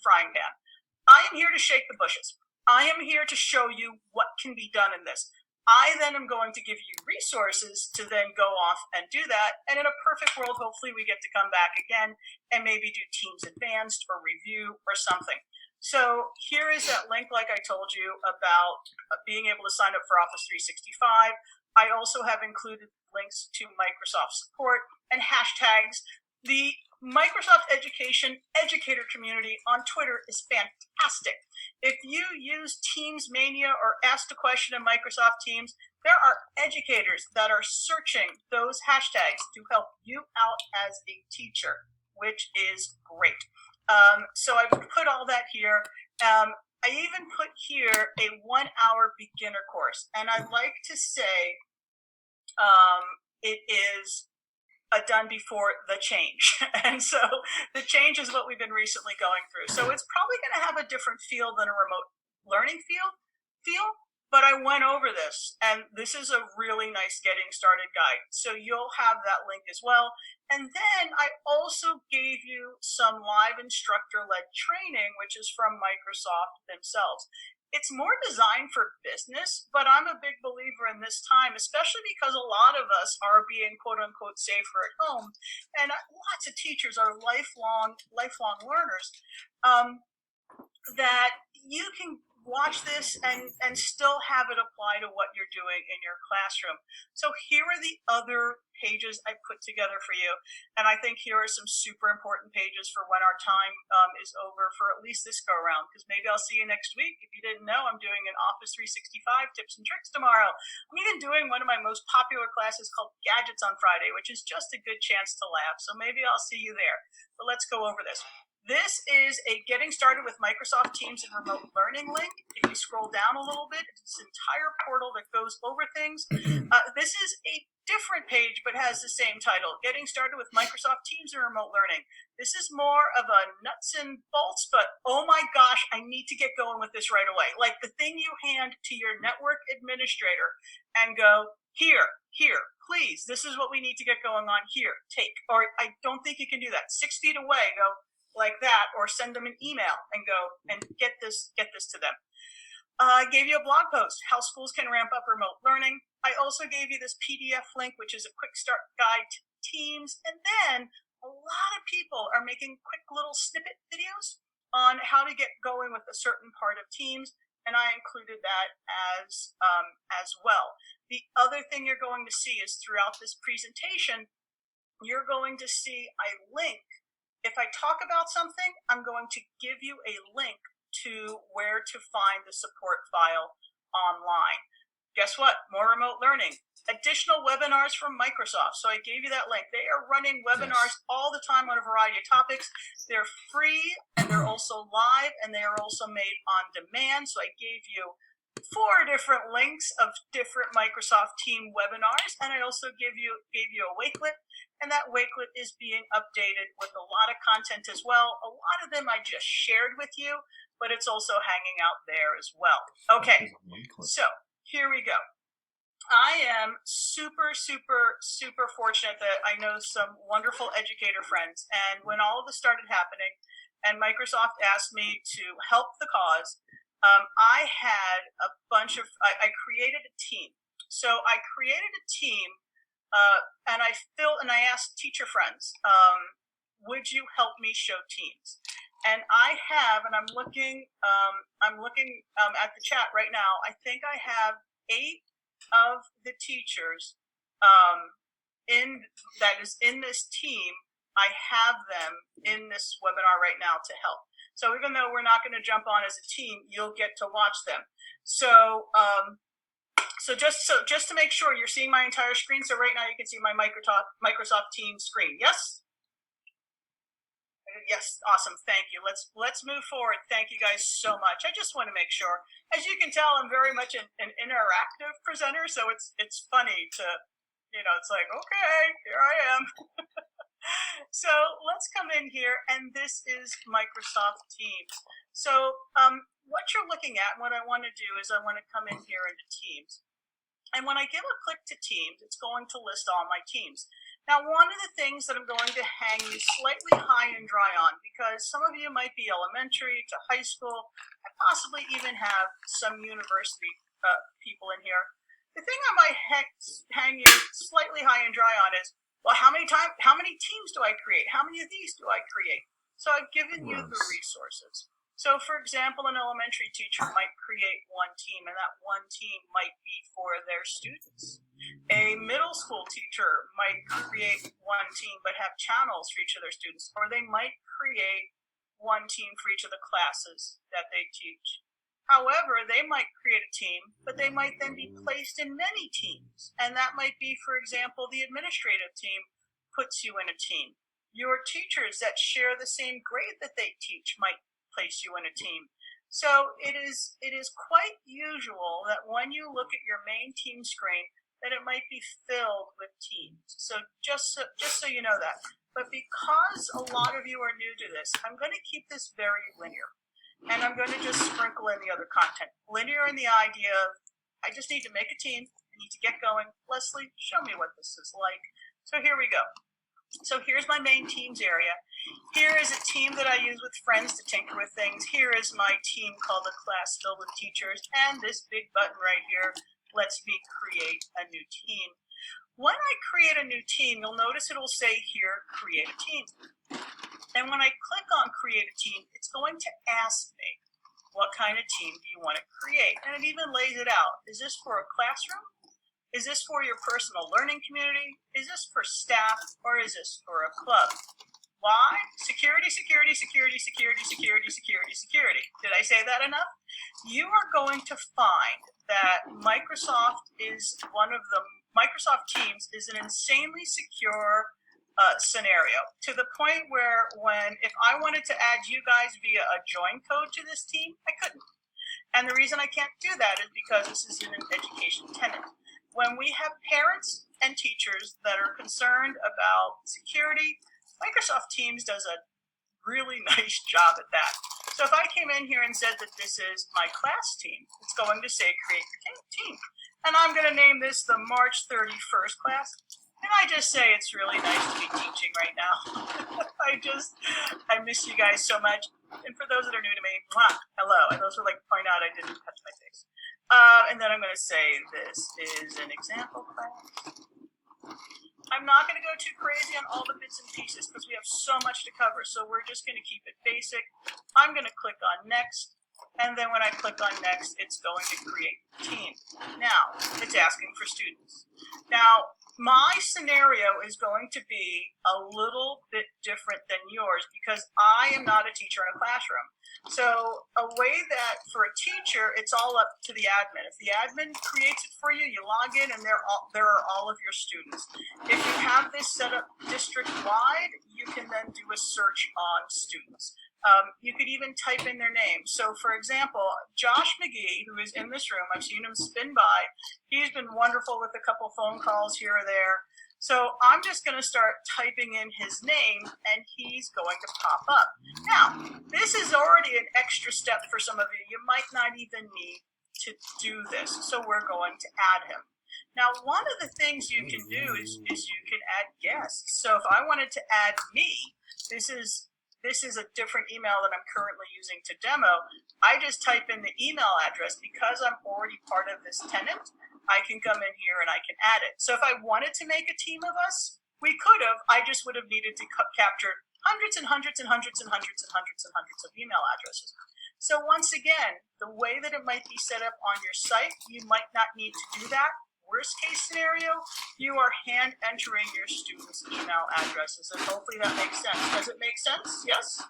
frying pan. I am here to shake the bushes. I am here to show you what can be done in this. I then am going to give you resources to then go off and do that. And in a perfect world, hopefully we get to come back again and maybe do Teams Advanced or review or something. So here is that link, like I told you, about being able to sign up for Office 365. I also have included links to Microsoft support and hashtags. The Microsoft Education educator community on Twitter is fantastic. If you use Teams Mania or ask a question in Microsoft Teams, there are educators that are searching those hashtags to help you out as a teacher, which is great. So I've put all that here. I even put here a 1-hour beginner course, and I'd like to say it is done before the change. And so the change is what we've been recently going through. So it's probably going to have a different feel than a remote learning feel, but I went over this, and this is a really nice getting started guide. So you'll have that link as well. And then I also gave you some live instructor-led training, which is from Microsoft themselves. It's more designed for business, but I'm a big believer in this time, especially because a lot of us are being quote unquote safer at home, and lots of teachers are lifelong learners, that you can watch this and still have it apply to what you're doing in your classroom. So here are the other pages I put together for you. And I think here are some super important pages for when our time is over for at least this go around, because maybe I'll see you next week. If you didn't know, I'm doing an Office 365 tips and tricks tomorrow. I'm even doing one of my most popular classes called Gadgets on Friday, which is just a good chance to laugh. So maybe I'll see you there. But let's go over this. This is a getting started with Microsoft Teams and remote learning link. If you scroll down a little bit, it's this entire portal that goes over things. This is a different page, but has the same title, Getting Started with Microsoft Teams and Remote Learning. This is more of a nuts and bolts, but oh my gosh, I need to get going with this right away. Like the thing you hand to your network administrator and go, here, please, this is what we need to get going on here, take. Or I don't think you can do that. 6 feet away, go like that, or send them an email and go and get this to them. I gave you a blog post, how schools can ramp up remote learning. I also gave you this PDF link, which is a quick start guide to Teams. And then a lot of people are making quick little snippet videos on how to get going with a certain part of Teams. And I included that as well. The other thing you're going to see is throughout this presentation, you're going to see a link. If I talk about something, I'm going to give you a link to where to find the support file online. Guess what? More remote learning. Additional webinars from Microsoft. So I gave you that link. They are running webinars all the time on a variety of topics. They're free, and they're also live, and they are also made on demand. So I gave you 4 different links of different Microsoft Team webinars, and I also gave you a Wakelet, and that Wakelet is being updated with a lot of content as well. A lot of them I just shared with you, but it's also hanging out there as well. Okay, so here we go. I am super, super, super fortunate that I know some wonderful educator friends, and when all of this started happening and Microsoft asked me to help the cause, I had a bunch of, I created a team. So I created a team, and I asked teacher friends, would you help me show Teams? And I have, and I'm looking at the chat right now. I think I have 8 of the teachers that is in this team. I have them in this webinar right now to help. So even though we're not going to jump on as a team, you'll get to watch them. So just to make sure you're seeing my entire screen. So right now you can see my Microsoft Teams screen. Yes. Yes, awesome. Thank you. Let's move forward. Thank you guys so much. I just want to make sure. As you can tell, I'm very much an interactive presenter, so it's funny to, it's like, okay, here I am. So let's come in here, and this is Microsoft Teams. So what you're looking at, what I want to do is I want to come in here into Teams. And when I give a click to Teams, it's going to list all my teams. Now, one of the things that I'm going to hang you slightly high and dry on, because some of you might be elementary to high school, I possibly even have some university people in here. The thing I might hang you slightly high and dry on is, well, how many teams do I create? How many of these do I create? So I've given you the resources. So, for example, an elementary teacher might create one team, and that one team might be for their students. A middle school teacher might create one team but have channels for each of their students, or they might create one team for each of the classes that they teach. However, they might create a team, but they might then be placed in many teams. And that might be, for example, the administrative team puts you in a team. Your teachers that share the same grade that they teach might place you in a team. So it is quite usual that when you look at your main team screen, that it might be filled with teams. So just so you know that. But because a lot of you are new to this, I'm going to keep this very linear. And I'm going to just sprinkle in the other content. Linear in the idea of, I just need to make a team. I need to get going. Leslie, show me what this is like. So here we go. So here's my main teams area. Here is a team that I use with friends to tinker with things. Here is my team called the class filled with teachers. And this big button right here lets me create a new team. When I create a new team, you'll notice it'll say here, create a team. And when I click on create a team, it's going to ask me, what kind of team do you want to create? And it even lays it out. Is this for a classroom? Is this for your personal learning community? Is this for staff? Or is this for a club? Why? Security, security, security, security, security, security, security. Did I say that enough? You are going to find that Microsoft Teams is an insanely secure scenario, to the point where if I wanted to add you guys via a join code to this team, I couldn't. And the reason I can't do that is because this is in an education tenant. When we have parents and teachers that are concerned about security, Microsoft Teams does a really nice job at that. So if I came in here and said that this is my class team, it's going to say create your team. And I'm going to name this the March 31st class. And I just say it's really nice to be teaching right now. I miss you guys so much. And for those that are new to me, hello. And those who like point out I didn't touch my face. And then I'm going to say this is an example class. I'm not going to go too crazy on all the bits and pieces because we have so much to cover. So we're just going to keep it basic. I'm going to click on next. And then when I click on next, it's going to create a team. Now, it's asking for students. Now, my scenario is going to be a little bit different than yours because I am not a teacher in a classroom. So a way that for a teacher, it's all up to the admin. If the admin creates it for you, you log in and there are all of your students. If you have this set up district-wide, you can then do a search on students. You could even type in their name. So for example, Josh McGee, who is in this room, I've seen him spin by. He's been wonderful with a couple phone calls here or there. So I'm just going to start typing in his name and he's going to pop up. Now, this is already an extra step for some of you. You might not even need to do this. So we're going to add him. Now, one of the things you can do is you can add guests. So if I wanted to add me, this is a different email that I'm currently using to demo. I just type in the email address. Because I'm already part of this tenant, I can come in here and I can add it. So if I wanted to make a team of us, we could have. I just would have needed to capture hundreds and hundreds and hundreds and hundreds and hundreds and hundreds of email addresses. So once again, the way that it might be set up on your site, you might not need to do that. Worst case scenario, you are hand entering your students' email addresses, and hopefully that makes sense. Does it make sense? Yes?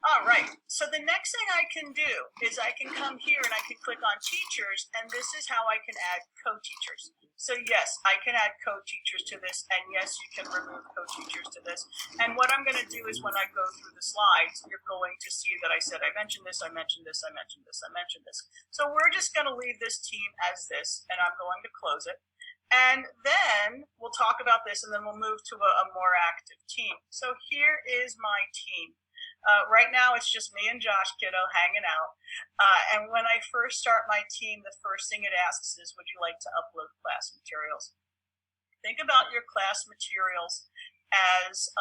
All right, so the next thing I can do is I can come here and I can click on teachers, and this is how I can add co-teachers. So yes, I can add co-teachers to this, and yes, you can remove co-teachers to this. And what I'm going to do is when I go through the slides, you're going to see that I said I mentioned this, I mentioned this, I mentioned this, I mentioned this. So we're just going to leave this team as this, and I'm going to close it. And then we'll talk about this, and then we'll move to a more active team. So here is my team. Right now, it's just me and Josh Kiddo hanging out. And when I first start my team, the first thing it asks is, would you like to upload class materials? Think about your class materials as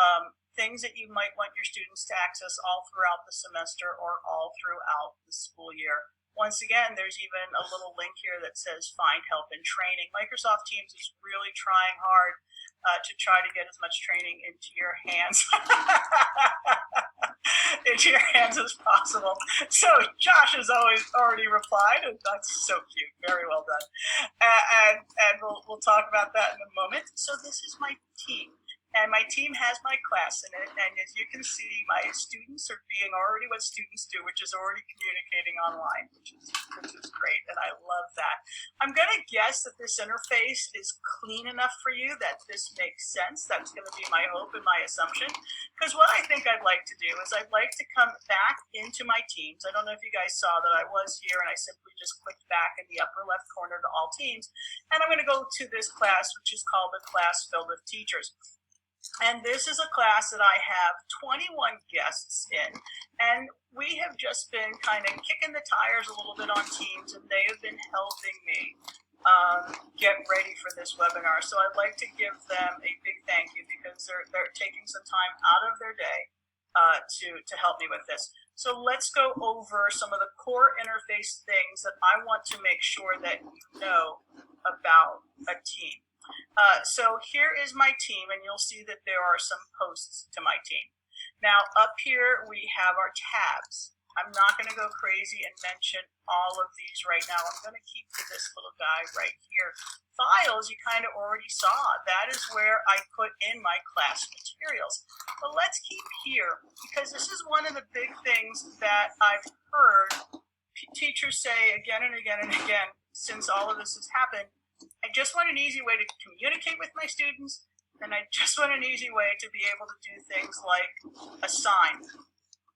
things that you might want your students to access all throughout the semester or all throughout the school year. Once again, there's even a little link here that says find help in training. Microsoft Teams is really trying hard to try to get as much training into your hands as possible. So Josh has already replied, and that's so cute. Very well done. And we'll talk about that in a moment. So this is my team. And my team has my class in it, and as you can see, my students are being already what students do, which is already communicating online, which is great, and I love that. I'm going to guess that this interface is clean enough for you that this makes sense. That's going to be my hope and my assumption, because what I think I'd like to do is I'd like to come back into my teams. I don't know if you guys saw that I was here, and I simply just clicked back in the upper left corner to all teams, and I'm going to go to this class, which is called the Class Filled with Teachers. And this is a class that I have 21 guests in, and we have just been kind of kicking the tires a little bit on Teams, and they have been helping me get ready for this webinar. So I'd like to give them a big thank you, because they're taking some time out of their day to help me with this. So let's go over some of the core interface things that I want to make sure that you know about a team. So here is my team, and you'll see that there are some posts to my team. Now up here we have our tabs. I'm not going to go crazy and mention all of these right now. I'm going to keep to this little guy right here. Files, you kind of already saw. That is where I put in my class materials. But let's keep here, because this is one of the big things that I've heard teachers say again and again and again since all of this has happened. I just want an easy way to communicate with my students, and I just want an easy way to be able to do things like assign.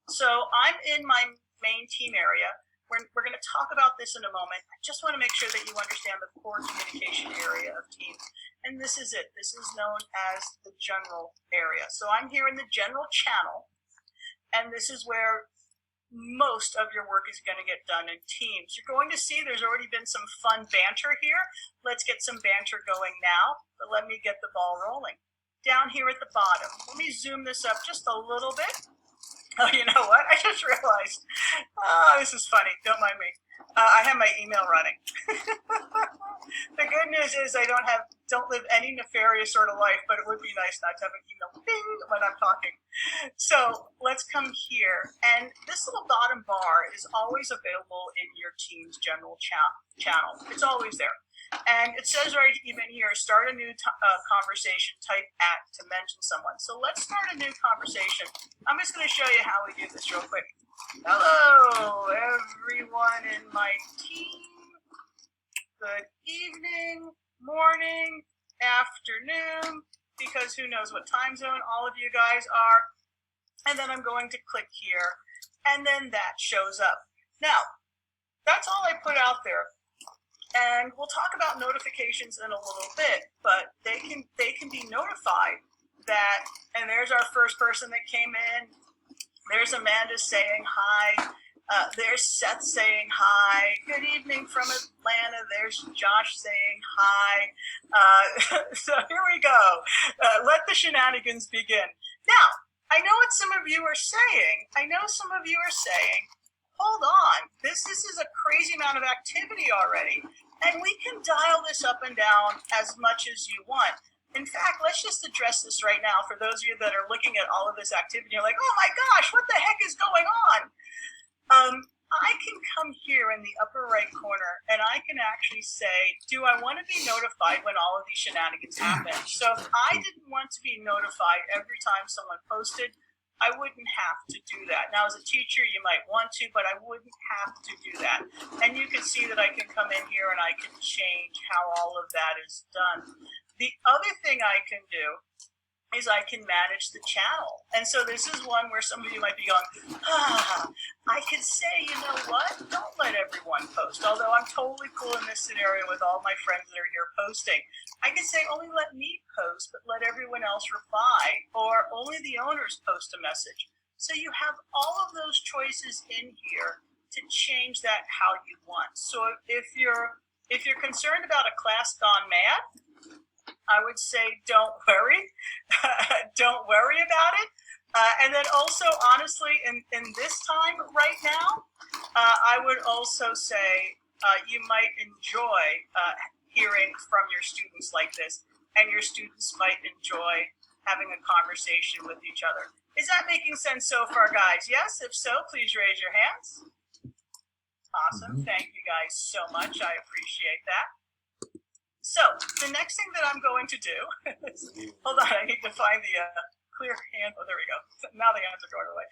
So I'm in my main team area. We're going to talk about this in a moment. I just want to make sure that you understand the core communication area of Teams. And this is it. This is known as the general area. So I'm here in the general channel, and this is where most of your work is going to get done in Teams. You're going to see there's already been some fun banter here. Let's get some banter going now, but let me get the ball rolling. Down here at the bottom, let me zoom this up just a little bit. Oh, you know what? I just realized. Oh, this is funny. Don't mind me. I have my email running. The good news is I don't live any nefarious sort of life, but it would be nice not to have an email bing when I'm talking. So let's come here, and this little bottom bar is always available in your Teams general channel. It's always there. And it says right even here, start a new conversation, type @ to mention someone. So let's start a new conversation. I'm just going to show you how we do this real quick. Hello, everyone in my team. Good evening, morning, afternoon, because who knows what time zone all of you guys are. And then I'm going to click here, and then that shows up. Now, that's all I put out there. And we'll talk about notifications in a little bit, but they can be notified that, and there's our first person that came in. There's Amanda saying hi. There's Seth saying hi. Good evening from Atlanta. There's Josh saying hi. So here we go. Let the shenanigans begin. Now, I know what some of you are saying. Hold on, this is a crazy amount of activity already, and we can dial this up and down as much as you want. In fact, let's just address this right now for those of you that are looking at all of this activity. You're like, oh my gosh, what the heck is going on? I can come here in the upper right corner, and I can actually say, do I want to be notified when all of these shenanigans happen? So if I didn't want to be notified every time someone posted, I wouldn't have to do that. Now, as a teacher, you might want to, but I wouldn't have to do that. And you can see that I can come in here and I can change how all of that is done. The other thing I can do is I can manage the channel. And so this is one where some of you might be going, I could say, you know what? Don't let everyone post. Although I'm totally cool in this scenario with all my friends that are here posting. I could say only let me post, but let everyone else reply, or only the owners post a message. So you have all of those choices in here to change that how you want. So if you're concerned about a class gone mad, I would say don't worry. Don't worry about it. And then also, honestly, in this time right now, I would also say you might enjoy hearing from your students like this, and your students might enjoy having a conversation with each other. Is that making sense so far, guys? Yes? If so, please raise your hands. Awesome. Thank you guys so much. I appreciate that. So the next thing that I'm going to do, hold on, I need to find the clear hand. Oh, there we go. Now the hands are going away.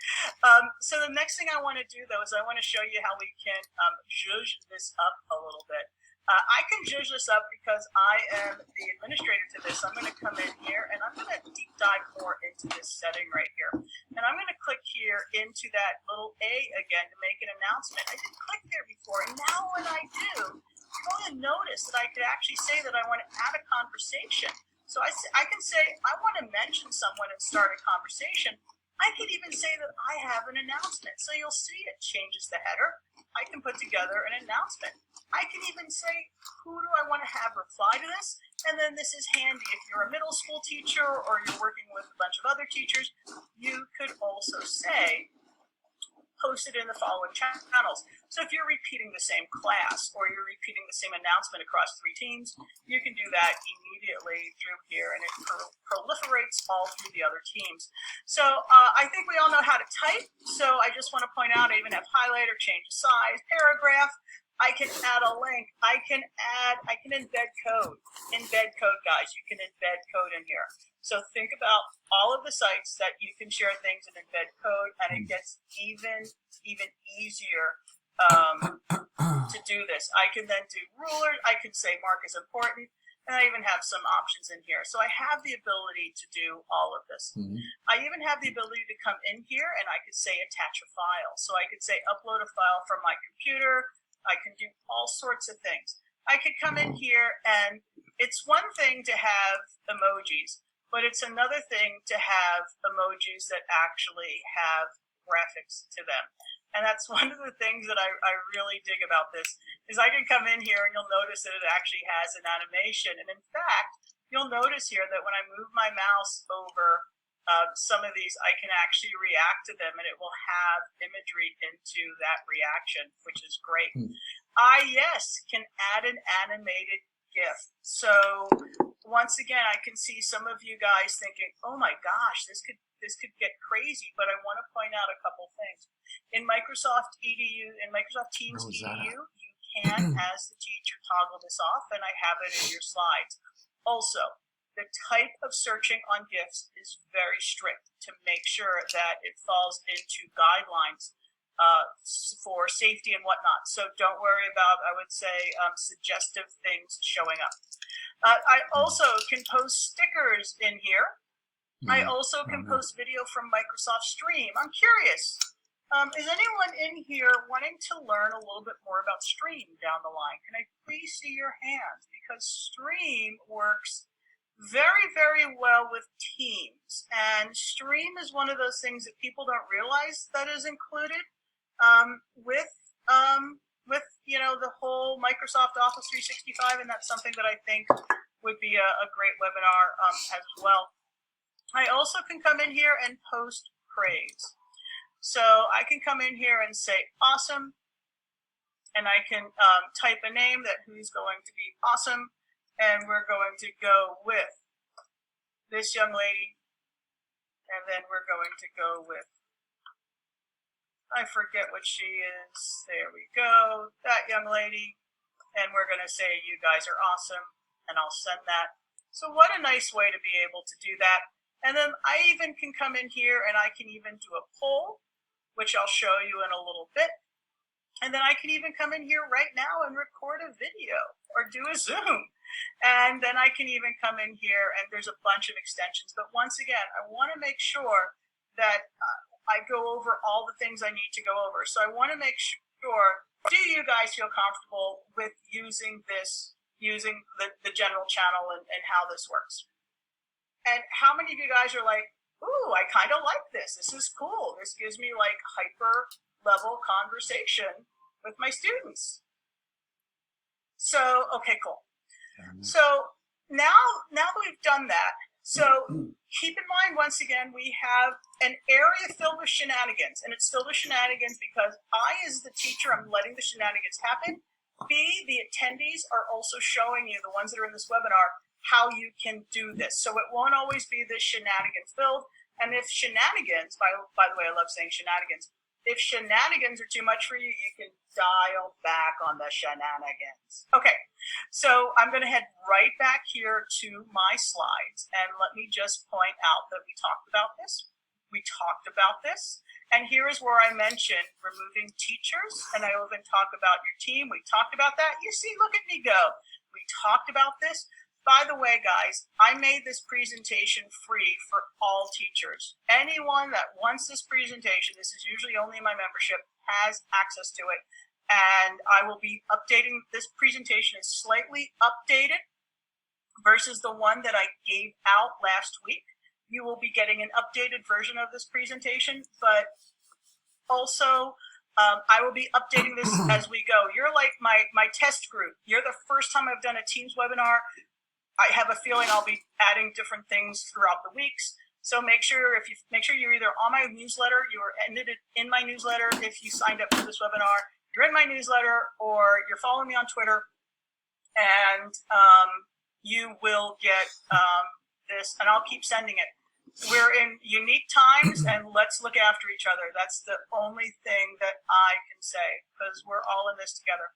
So the next thing I want to do, though, is I want to show you how we can zhuzh this up a little bit. I can zhuzh this up because I am the administrator to this. I'm going to come in here and I'm going to deep dive more into this setting right here. And I'm going to click here into that little A again to make an announcement. I didn't click there before, and now when I do, you're going to notice that I could actually say that I want to add a conversation. So I can say I want to mention someone and start a conversation. I could even say that I have an announcement. So you'll see it changes the header. I can put together an announcement. I can even say, who do I want to have reply to this? And then this is handy if you're a middle school teacher or you're working with a bunch of other teachers. You could also say, post it in the following channels. So if you're repeating the same class or you're repeating the same announcement across 3 teams, you can do that immediately through here, and it proliferates all through the other teams. So I think we all know how to type. So I just want to point out, I even have highlight or change the size, paragraph. I can add a link. I can embed code. Embed code, guys. You can embed code in here. So think about all of the sites that you can share things and embed code, and it gets even easier to do this. I can then do rulers. I can say mark as important, and I even have some options in here. So I have the ability to do all of this. I even have the ability to come in here, and I could say attach a file. So I could say upload a file from my computer. I can do all sorts of things. I could come in here, and it's one thing to have emojis, but it's another thing to have emojis that actually have graphics to them. And that's one of the things that I really dig about this, is I can come in here and you'll notice that it actually has an animation. And in fact, you'll notice here that when I move my mouse over some of these, I can actually react to them, and it will have imagery into that reaction, which is great. I, yes, can add an animated GIF. So once again, I can see some of you guys thinking, oh my gosh, this could get crazy, but I want to point out a couple things. In Microsoft EDU, in Microsoft Teams EDU, you can, as the teacher, toggle this off, and I have it in your slides. Also, the type of searching on GIFs is very strict to make sure that it falls into guidelines for safety and whatnot. So don't worry about, I would say, suggestive things showing up. I also can post stickers in here. I also can post video from Microsoft Stream. I'm curious, is anyone in here wanting to learn a little bit more about Stream down the line? Can I please see your hands? Because Stream works very well with Teams, and Stream is one of those things that people don't realize that is included with the whole Microsoft Office 365, and that's something that I think would be a great webinar as well. I also can come in here and post praise. So I can come in here and say awesome, and I can type a name that who's going to be awesome. And we're going to go with this young lady, and then we're going to go with, I forget what she is, there we go, that young lady, and we're going to say you guys are awesome, and I'll send that. So what a nice way to be able to do that. And then I even can come in here and I can even do a poll, which I'll show you in a little bit. And then I can even come in here right now and record a video or do a Zoom. And then I can even come in here, and there's a bunch of extensions. But once again, I want to make sure that I go over all the things I need to go over. So I want to make sure, do you guys feel comfortable with using this, using the general channel and how this works? And how many of you guys are like, ooh, I kind of like this. This is cool. This gives me like hyper level conversation with my students. So, okay, cool. So now that we've done that, so keep in mind, once again, we have an area filled with shenanigans, and it's filled with shenanigans because I, as the teacher, I'm letting the shenanigans happen. B, the attendees are also showing you, the ones that are in this webinar, how you can do this. So it won't always be this shenanigan filled. And if shenanigans, by the way, I love saying shenanigans, if shenanigans are too much for you, you can dial back on the shenanigans. Okay, so I'm going to head right back here to my slides, and let me just point out that we talked about this. We talked about this, and here is where I mentioned removing teachers, and I even talk about your team. We talked about that. You see, look at me go. We talked about this. By the way, guys, I made this presentation free for all teachers. Anyone that wants this presentation, this is usually only my membership, has access to it. And I will be updating, this presentation is slightly updated versus the one that I gave out last week. You will be getting an updated version of this presentation, but also I will be updating this as we go. You're like my test group. You're the first time I've done a Teams webinar. I have a feeling I'll be adding different things throughout the weeks. So make sure you're either on my newsletter, you are in my newsletter if you signed up for this webinar, you're in my newsletter, or you're following me on Twitter, and you will get this, and I'll keep sending it. We're in unique times, and let's look after each other. That's the only thing that I can say, because we're all in this together.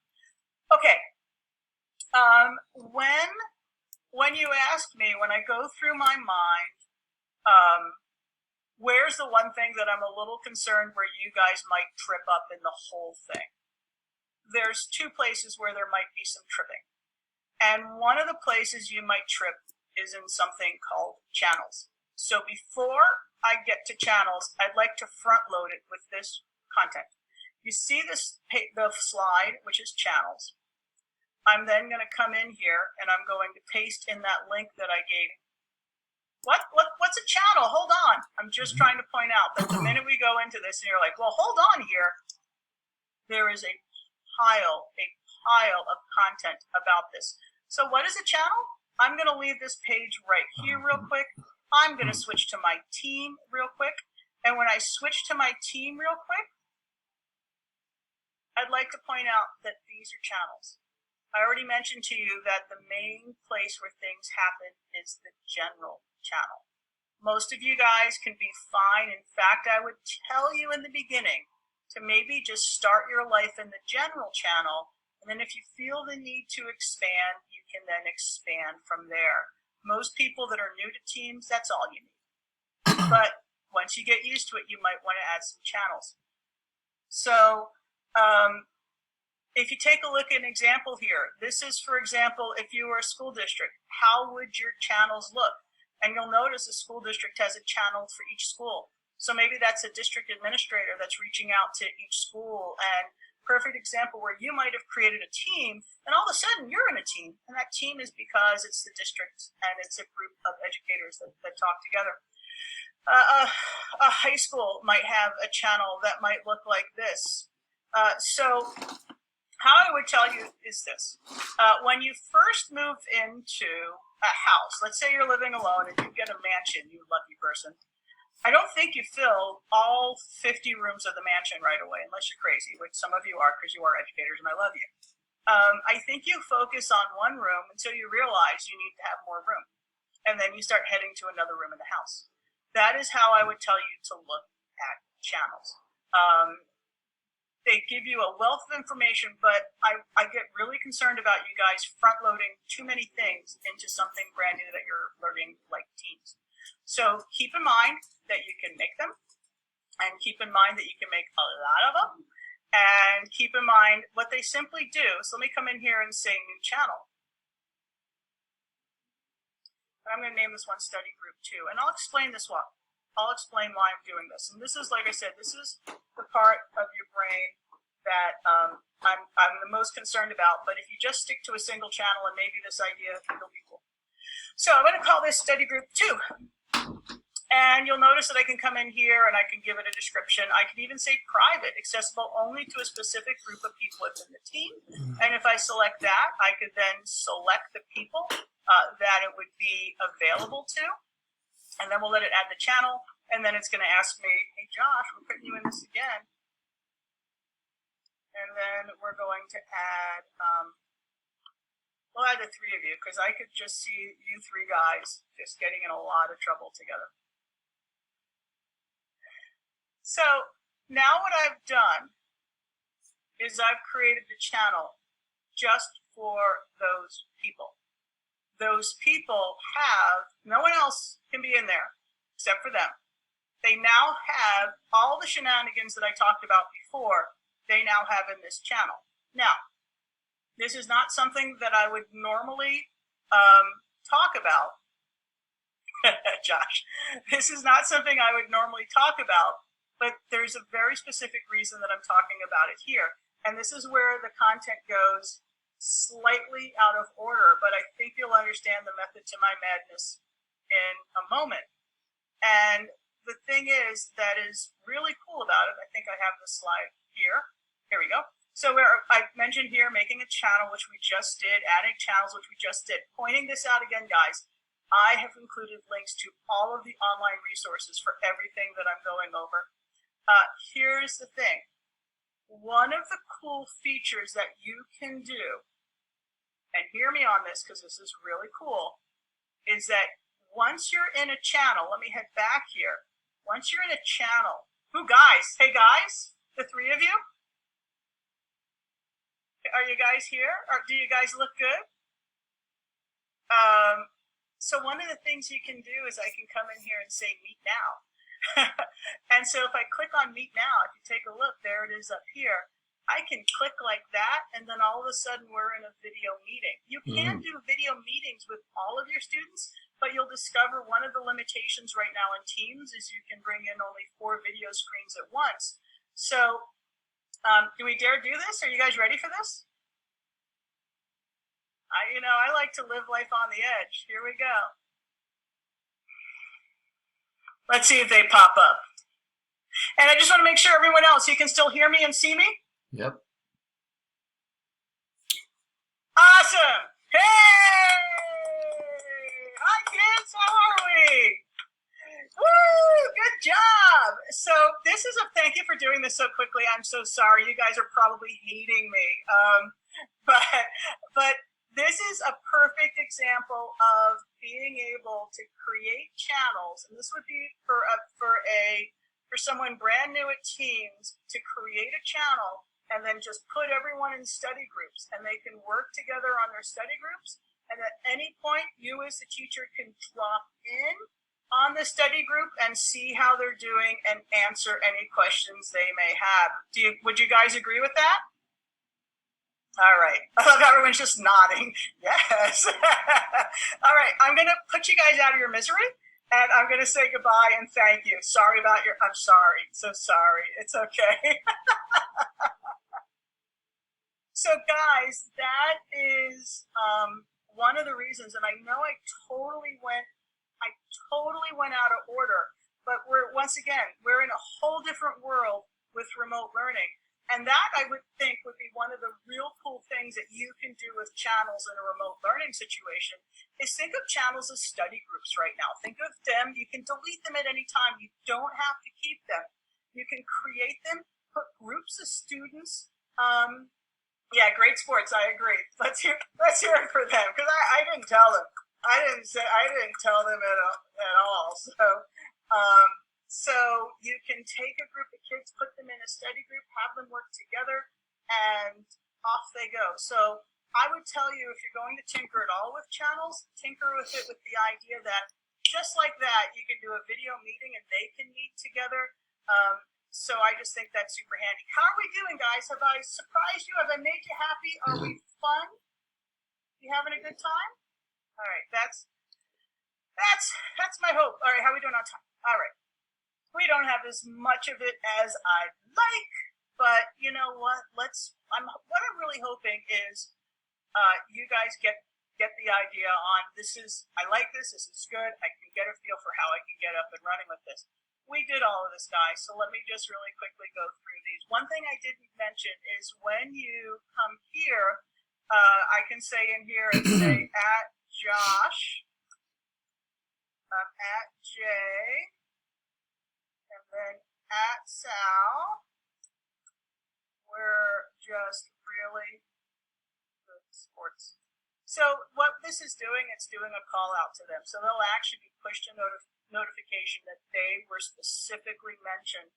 Okay. When you ask me, when I go through my mind, where's the one thing that I'm a little concerned where you guys might trip up in the whole thing? There's two places where there might be some tripping. And one of the places you might trip is in something called channels. So before I get to channels, I'd like to front load it with this content. You see the slide, which is channels. I'm then going to come in here and I'm going to paste in that link that I gave. What's a channel? Hold on. I'm just trying to point out that the minute we go into this and you're like, well, hold on here. There is a pile of content about this. So what is a channel? I'm going to leave this page right here real quick. I'm going to switch to my team real quick. And when I switch to my team real quick, I'd like to point out that these are channels. I already mentioned to you that the main place where things happen is the general channel. Most of you guys can be fine. In fact, I would tell you in the beginning to maybe just start your life in the general channel, and then if you feel the need to expand, you can then expand from there. Most people that are new to Teams, that's all you need. But once you get used to it, you might want to add some channels. So, if you take a look at an example here, this is, for example, if you were a school district, how would your channels look? And you'll notice a school district has a channel for each school. So maybe that's a district administrator that's reaching out to each school. And perfect example where you might have created a team, and all of a sudden you're in a team. And that team is because it's the district and it's a group of educators that talk together. A high school might have a channel that might look like this. So how I would tell you is this. When you first move into a house, let's say you're living alone and you get a mansion, you lucky person. I don't think you fill all 50 rooms of the mansion right away, unless you're crazy, which some of you are because you are educators and I love you. I think you focus on one room until you realize you need to have more room. And then you start heading to another room in the house. That is how I would tell you to look at channels. They give you a wealth of information, but I get really concerned about you guys front-loading too many things into something brand new that you're learning like Teams. So keep in mind that you can make them, and keep in mind that you can make a lot of them, and keep in mind what they simply do. So let me come in here and say new channel. And I'm going to name this one study group 2, and I'll explain this one. I'll explain why I'm doing this. And this is, like I said, this is the part of your brain that I'm the most concerned about. But if you just stick to a single channel and maybe this idea, it'll be cool. So I'm going to call this study group 2. And you'll notice that I can come in here and I can give it a description. I can even say private, accessible only to a specific group of people within the team. And if I select that, I could then select the people that it would be available to. And then we'll let it add the channel. And then it's going to ask me, hey, Josh, we're putting you in this again. And then we're going to add, we'll add the three of you because I could just see you three guys just getting in a lot of trouble together. So now what I've done is I've created the channel just for those people. Those people have, no one else can be in there except for them. They now have all the shenanigans that I talked about before, they now have in this channel. Now, this is not something that I would normally talk about. Josh, this is not something I would normally talk about. But there's a very specific reason that I'm talking about it here. And this is where the content goes slightly out of order, but I think you'll understand the method to my madness in a moment. And the thing is, that is really cool about it. I think I have the slide here. Here we go. So I mentioned here making a channel, which we just did, adding channels, which we just did. Pointing this out again, guys, I have included links to all of the online resources for everything that I'm going over. Here's the thing. One of the cool features that you can do, and hear me on this because this is really cool, is that once you're in a channel, let me head back here. Once you're in a channel, guys? Hey guys, the three of you? Are you guys here? Or do you guys look good? So one of the things you can do is I can come in here and say meet now. And so if I click on meet now, if you take a look, there it is up here. I can click like that, and then all of a sudden we're in a video meeting. You can do video meetings with all of your students, but you'll discover one of the limitations right now in Teams is you can bring in only 4 video screens at once. So do we dare do this? Are you guys ready for this? I like to live life on the edge. Here we go. Let's see if they pop up. And I just want to make sure everyone else, you can still hear me and see me? Yep. Awesome. Hey! Hi, kids. How are we? Woo! Good job. So this is thank you for doing this so quickly. I'm so sorry. You guys are probably hating me. But this is a perfect example of being able to create channels, and this would be for someone brand new at Teams to create a channel and then just put everyone in study groups, and they can work together on their study groups. And at any point, you as the teacher can drop in on the study group and see how they're doing and answer any questions they may have. Would you guys agree with that? All right. I love everyone's just nodding. Yes. All right. I'm going to put you guys out of your misery, and I'm going to say goodbye and thank you. Sorry about I'm sorry. So sorry. It's okay. So guys, that is one of the reasons, and I know I totally went out of order, but once again, we're in a whole different world with remote learning. And that, I would think, would be one of the real cool things that you can do with channels in a remote learning situation, is think of channels as study groups right now. Think of them, you can delete them at any time. You don't have to keep them. You can create them, put groups of students. Yeah, great sports, I agree. Let's hear it for them, because I didn't tell them. I didn't tell them at all. So you can take a group of kids, put them in a study group, have them work together, and off they go. So I would tell you, if you're going to tinker at all with channels, tinker with it with the idea that just like that, you can do a video meeting and they can meet together. So I just think that's super handy. How are we doing, guys? Have I surprised you? Have I made you happy? Are we fun? You having a good time? All right, that's my hope. All right, how are we doing on time? All right. We don't have as much of it as I'd like, but you know what? What I'm really hoping is you guys get get the idea on I like this is good, I can get a feel for how I can get up and running with this. We did all of this, guys, so let me just really quickly go through these. One thing I didn't mention is when you come here, I can say in here and say at Josh, at Jay, and then at Sal. We're just really good sports. So what this is doing, it's doing a call out to them. So they'll actually be pushed a notification that they were specifically mentioned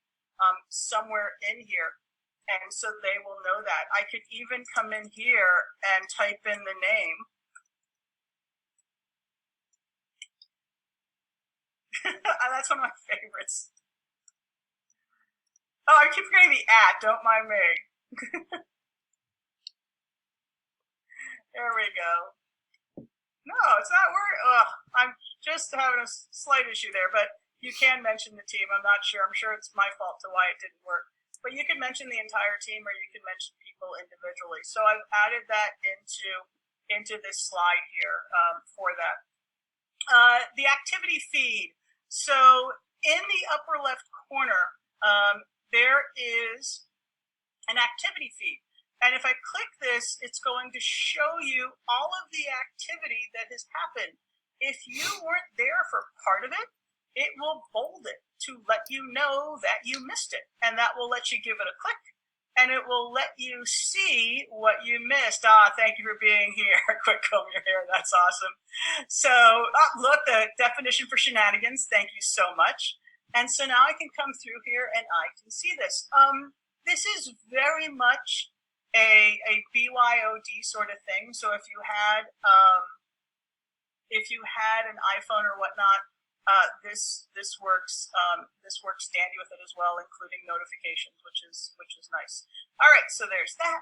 somewhere in here. And so they will know that. I could even come in here and type in the name. That's one of my favorites. Oh, I keep forgetting the at, don't mind me. There we go. No, it's not working. I'm just having a slight issue there, but you can mention the team. I'm not sure. I'm sure it's my fault to why it didn't work. But you can mention the entire team or you can mention people individually. So I've added that into this slide here for that. The activity feed. So in the upper left corner, there is an activity feed. And if I click this, it's going to show you all of the activity that has happened. If you weren't there for part of it, it will bold it to let you know that you missed it. And that will let you give it a click. And it will let you see what you missed. Thank you for being here. Quick comb your hair. That's awesome. So look, the definition for shenanigans. Thank you so much. And so now I can come through here and I can see this. This is very much a BYOD sort of thing. So if you had an iPhone or whatnot, this works. This works dandy with it as well, including notifications, which is nice. All right, so there's that.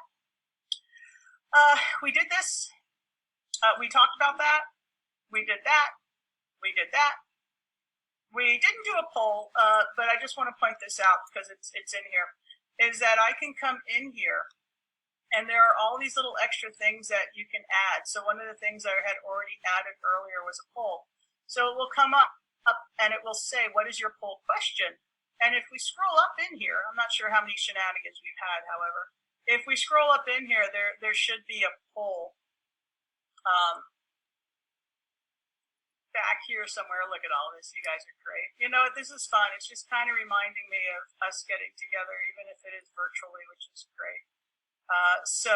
We did this. We talked about that. We did that. We did that. We didn't do a poll, but I just want to point this out because it's in here. Is that I can come in here, and there are all these little extra things that you can add. So one of the things I had already added earlier was a poll. So it will come up and it will say, what is your poll question? And if we scroll up in here, I'm not sure how many shenanigans we've had, however. If we scroll up in here, there should be a poll back here somewhere. Look at all this. You guys are great. You know, this is fun. It's just kind of reminding me of us getting together, even if it is virtually, which is great. So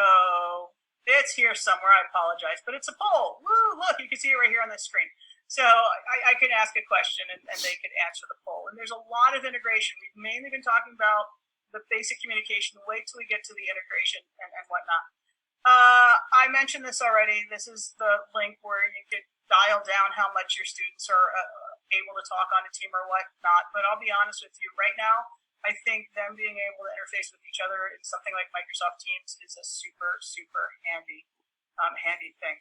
it's here somewhere. I apologize, but it's a poll. Woo, look, you can see it right here on the screen. So I can ask a question and they can answer the poll. And there's a lot of integration. We've mainly been talking about the basic communication. Wait till we get to the integration and whatnot. I mentioned this already. This is the link where you could dial down how much your students are able to talk on a team or whatnot. But I'll be honest with you, right now, I think them being able to interface with each other in something like Microsoft Teams is a super, super handy thing.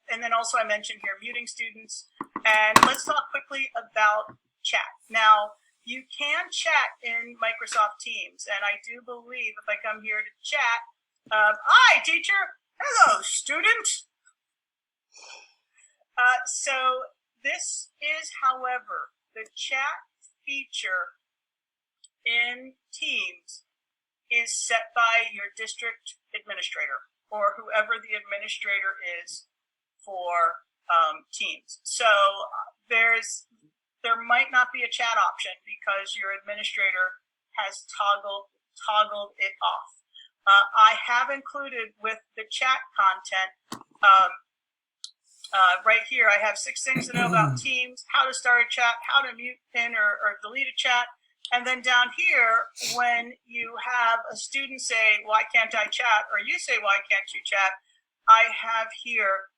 And then also I mentioned here muting students. And let's talk quickly about chat. Now, you can chat in Microsoft Teams. And I do believe if I come here to chat, hi, teacher. Hello, student. So this is, however, the chat feature in Teams is set by your district administrator or whoever the administrator is for Teams. So there might not be a chat option because your administrator has toggled it off. I have included with the chat content right here. I have 6 things to know about Teams, how to start a chat, how to mute, pin, or delete a chat. And then down here, when you have a student say, why can't I chat? Or you say, why can't you chat? I have here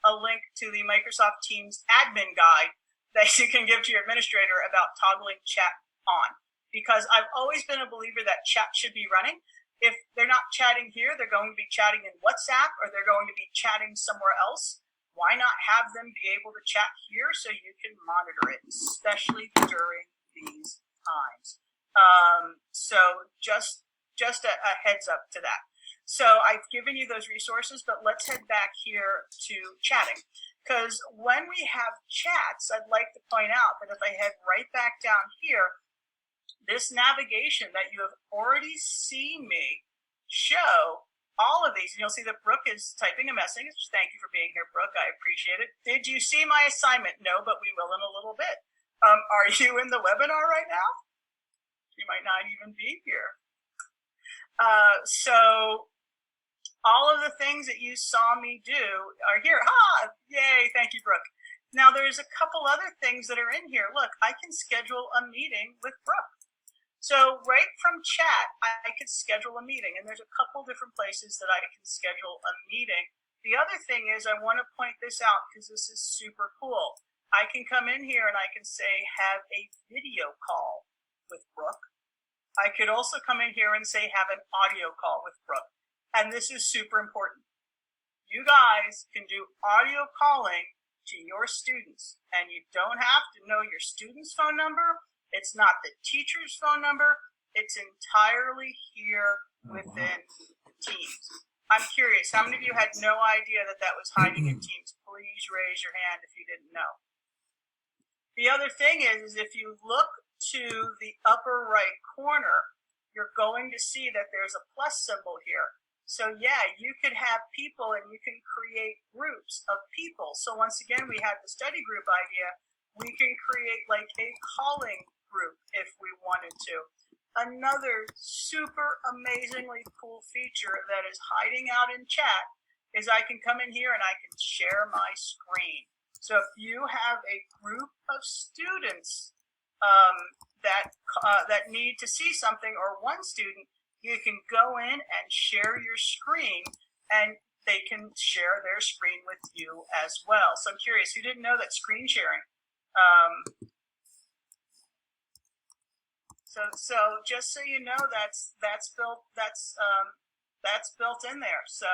a link to the Microsoft Teams admin guide that you can give to your administrator about toggling chat on. Because I've always been a believer that chat should be running. If they're not chatting here, they're going to be chatting in WhatsApp or they're going to be chatting somewhere else. Why not have them be able to chat here so you can monitor it, especially during these times? So just a heads up to that. So I've given you those resources, but let's head back here to chatting. Because when we have chats, I'd like to point out that if I head right back down here, this navigation that you have already seen me show all of these, and you'll see that Brooke is typing a message. Thank you for being here, Brooke. I appreciate it. Did you see my assignment? No, but we will in a little bit. Are you in the webinar right now? You might not even be here. So all of the things that you saw me do are here. Yay, thank you, Brooke. Now there's a couple other things that are in here. Look, I can schedule a meeting with Brooke. So right from chat, I could schedule a meeting, and there's a couple different places that I can schedule a meeting. The other thing is I want to point this out because this is super cool. I can come in here and I can say, have a video call with Brooke. I could also come in here and say, have an audio call with Brooke. And this is super important. You guys can do audio calling to your students, and you don't have to know your student's phone number. It's not the teacher's phone number. It's entirely here within Teams. I'm curious, how many of you had no idea that that was hiding in Teams? Please raise your hand if you didn't know. The other thing is if you look to the upper right corner, you're going to see that there's a plus symbol here. So yeah, you could have people and you can create groups of people. So once again, we had the study group idea. We can create like a calling group if we wanted to. Another super amazingly cool feature that is hiding out in chat is I can come in here and I can share my screen. So if you have a group of students that need to see something, or one student, you can go in and share your screen and they can share their screen with you as well. So I'm curious, who didn't know that screen sharing? So just so you know, that's built in there. So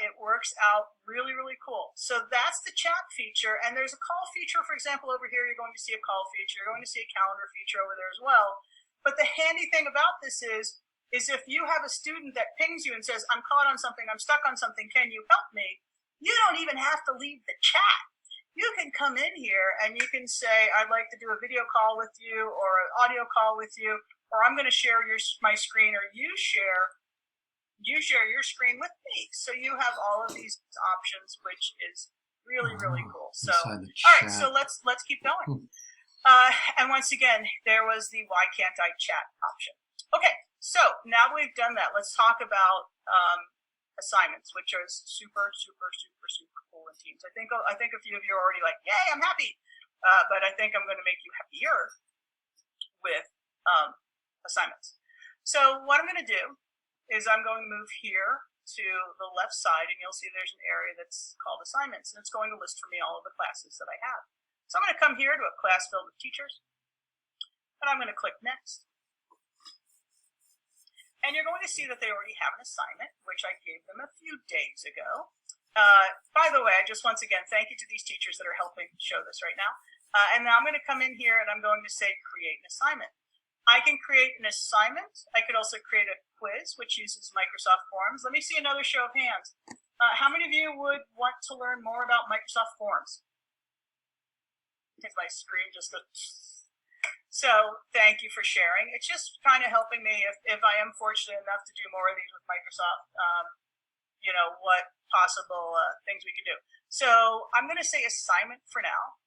it works out really, really cool. So that's the chat feature, and there's a call feature. For example, over here you're going to see a call feature. You're going to see a calendar feature over there as well. But the handy thing about this is if you have a student that pings you and says, I'm caught on something, I'm stuck on something, can you help me? You don't even have to leave the chat. You can come in here and you can say, I'd like to do a video call with you or an audio call with you, or I'm going to share my screen, or you share your screen with me. So you have all of these options, which is really, really cool. So, all right, so let's keep going. And once again, there was the why can't I chat option. Okay, so now we've done that, let's talk about assignments, which are super, super, super, super cool in Teams. I think a few of you are already like, yay, I'm happy. But I think I'm going to make you happier with assignments. So what I'm going to do is I'm going to move here to the left side, and you'll see there's an area that's called assignments, and it's going to list for me all of the classes that I have. So I'm going to come here to a class filled with teachers, and I'm going to click next. And you're going to see that they already have an assignment, which I gave them a few days ago. By the way, I just once again, thank you to these teachers that are helping show this right now. And now I'm going to come in here and I'm going to say create an assignment. I can create an assignment. I could also create a quiz, which uses Microsoft Forms. Let me see another show of hands. How many of you would want to learn more about Microsoft Forms? Because my screen just goes... So thank you for sharing. It's just kind of helping me if I am fortunate enough to do more of these with Microsoft, you know, what possible things we could do. So I'm going to say assignment for now.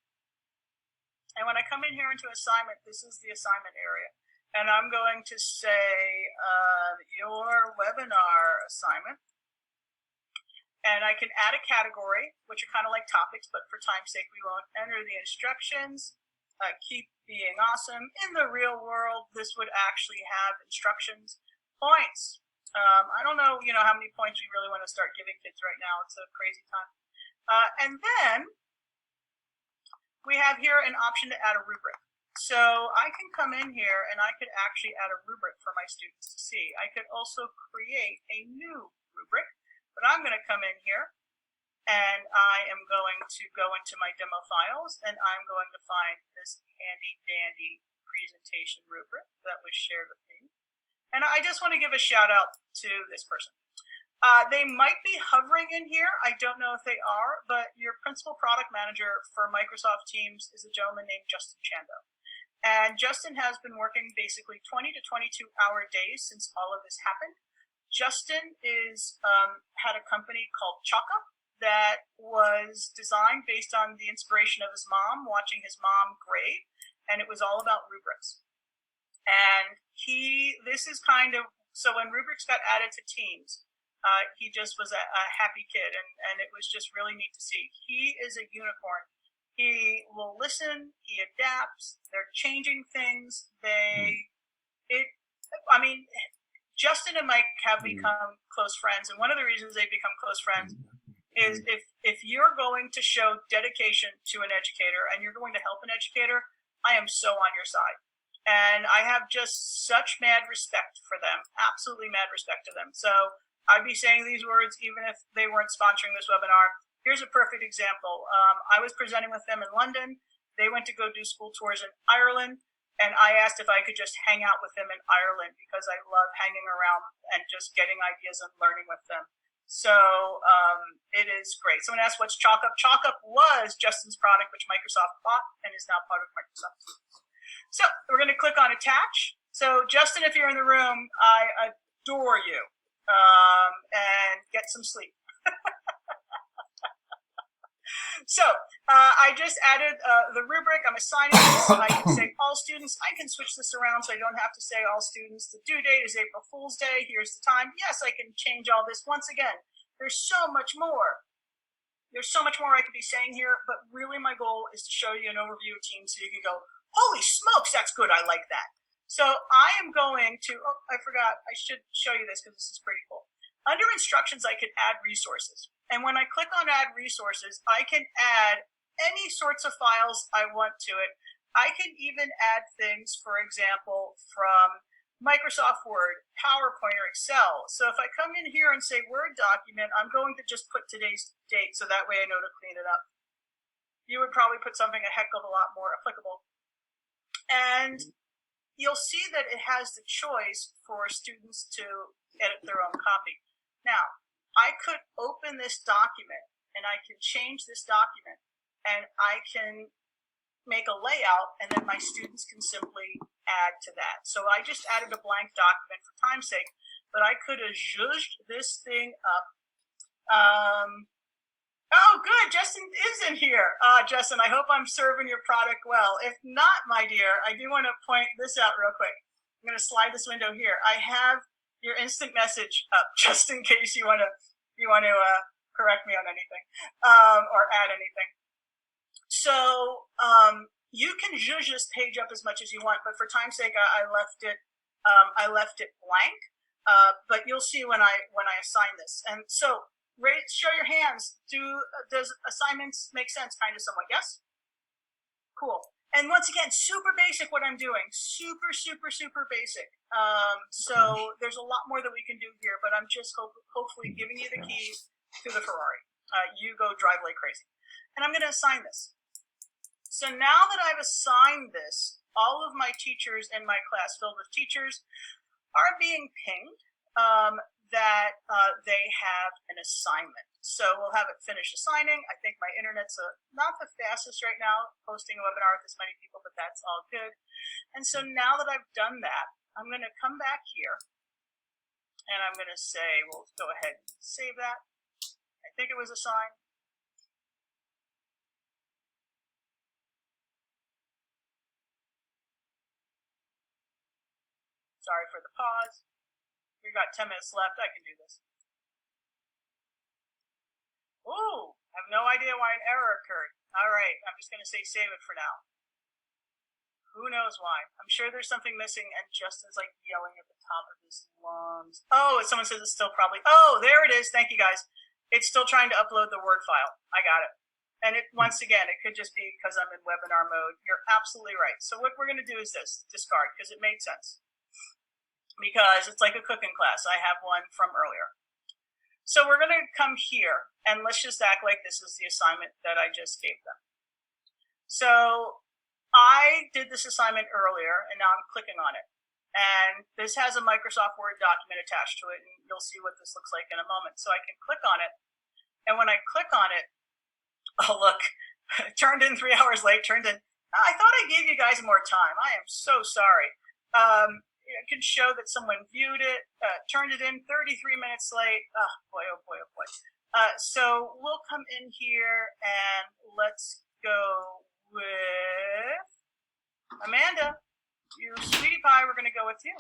And when I come in here into assignment, this is the assignment area. And I'm going to say your webinar assignment. And I can add a category, which are kind of like topics, but for time's sake, we won't enter the instructions. Keep being awesome. In the real world, this would actually have instructions, points. I don't know, you know, how many points we really want to start giving kids right now. It's a crazy time. And then we have here an option to add a rubric. So I can come in here and I could actually add a rubric for my students to see. I could also create a new rubric, but I'm going to come in here and I am going to go into my demo files and I'm going to find this handy dandy presentation rubric that was shared with me. And I just want to give a shout out to this person. They might be hovering in here. I don't know if they are, but your principal product manager for Microsoft Teams is a gentleman named Justin Chando. And Justin has been working basically 20 to 22-hour days since all of this happened. Justin had a company called ChalkUp that was designed based on the inspiration of his mom, watching his mom grade, and it was all about rubrics. And this is kind of, so when rubrics got added to Teams, he just was a happy kid, and it was just really neat to see. He is a unicorn. He will listen, he adapts, they're changing things. Justin and Mike have become close friends, and one of the reasons they've become close friends is if you're going to show dedication to an educator and you're going to help an educator, I am so on your side. And I have just such mad respect for them, absolutely mad respect to them. So I'd be saying these words even if they weren't sponsoring this webinar. Here's a perfect example. I was presenting with them in London. They went to go do school tours in Ireland, and I asked if I could just hang out with them in Ireland because I love hanging around and just getting ideas and learning with them. So it is great. Someone asked, what's ChalkUp? ChalkUp was Justin's product, which Microsoft bought and is now part of Microsoft. So we're going to click on attach. So Justin, if you're in the room, I adore you. And get some sleep. So I just added the rubric. I'm assigning this. I can say all students. I can switch this around so I don't have to say all students. The due date is April Fool's Day. Here's the time. Yes, I can change all this. Once again, there's so much more. There's so much more I could be saying here, but really my goal is to show you an overview of Teams so you can go, holy smokes, that's good. I like that. So I am going to, oh, I forgot, I should show you this because this is pretty cool. Under instructions, I could add resources. And when I click on add resources, I can add any sorts of files I want to it. I can even add things, for example, from Microsoft Word, PowerPoint, or Excel. So if I come in here and say Word document, I'm going to just put today's date so that way I know to clean it up. You would probably put something a heck of a lot more applicable. And you'll see that it has the choice for students to edit their own copy. Now, I could open this document and I can change this document and I can make a layout and then my students can simply add to that. So I just added a blank document for time's sake, but I could have zhuzhed this thing up. Oh, good. Justin is in here. Justin, I hope I'm serving your product well. If not, my dear, I do want to point this out real quick. I'm going to slide this window here. I have your instant message up just in case you want to correct me on anything or add anything. So you can zhuzh this page up as much as you want, but for time's sake, I left it blank. But you'll see when I assign this. And so, show your hands. Does assignments make sense? Kind of, somewhat. Yes. Cool. And once again, super basic what I'm doing. Super, super, super basic. So there's a lot more that we can do here, but I'm just hopefully giving you the keys to the Ferrari. You go drive like crazy. And I'm going to assign this. So now that I've assigned this, all of my teachers in my class filled with teachers are being pinged that they have an assignment. So we'll have it finish assigning. I think my internet's not the fastest right now, posting a webinar with this many people, but that's all good. And so now that I've done that, I'm going to come back here and I'm going to say, we'll go ahead and save that. I think it was assigned. Sorry for the pause. We've got 10 minutes left. I can do this. Ooh, I have no idea why an error occurred. All right, I'm just going to say save it for now. Who knows why? I'm sure there's something missing, and Justin's like yelling at the top of his lungs. Oh, someone says it's still probably. Oh, there it is. Thank you, guys. It's still trying to upload the Word file. I got it. And once again, it could just be because I'm in webinar mode. You're absolutely right. So what we're going to do is this, discard, because it made sense. Because it's like a cooking class. I have one from earlier. So we're going to come here, and let's just act like this is the assignment that I just gave them. So I did this assignment earlier, and now I'm clicking on it. And this has a Microsoft Word document attached to it, and you'll see what this looks like in a moment. So I can click on it, and when I click on it, oh look, turned in 3 hours late, turned in. I thought I gave you guys more time. I am so sorry. It can show that someone viewed it, turned it in 33 minutes late. Oh boy, oh boy, oh boy. So we'll come in here and let's go with Amanda. You sweetie pie, we're going to go with you.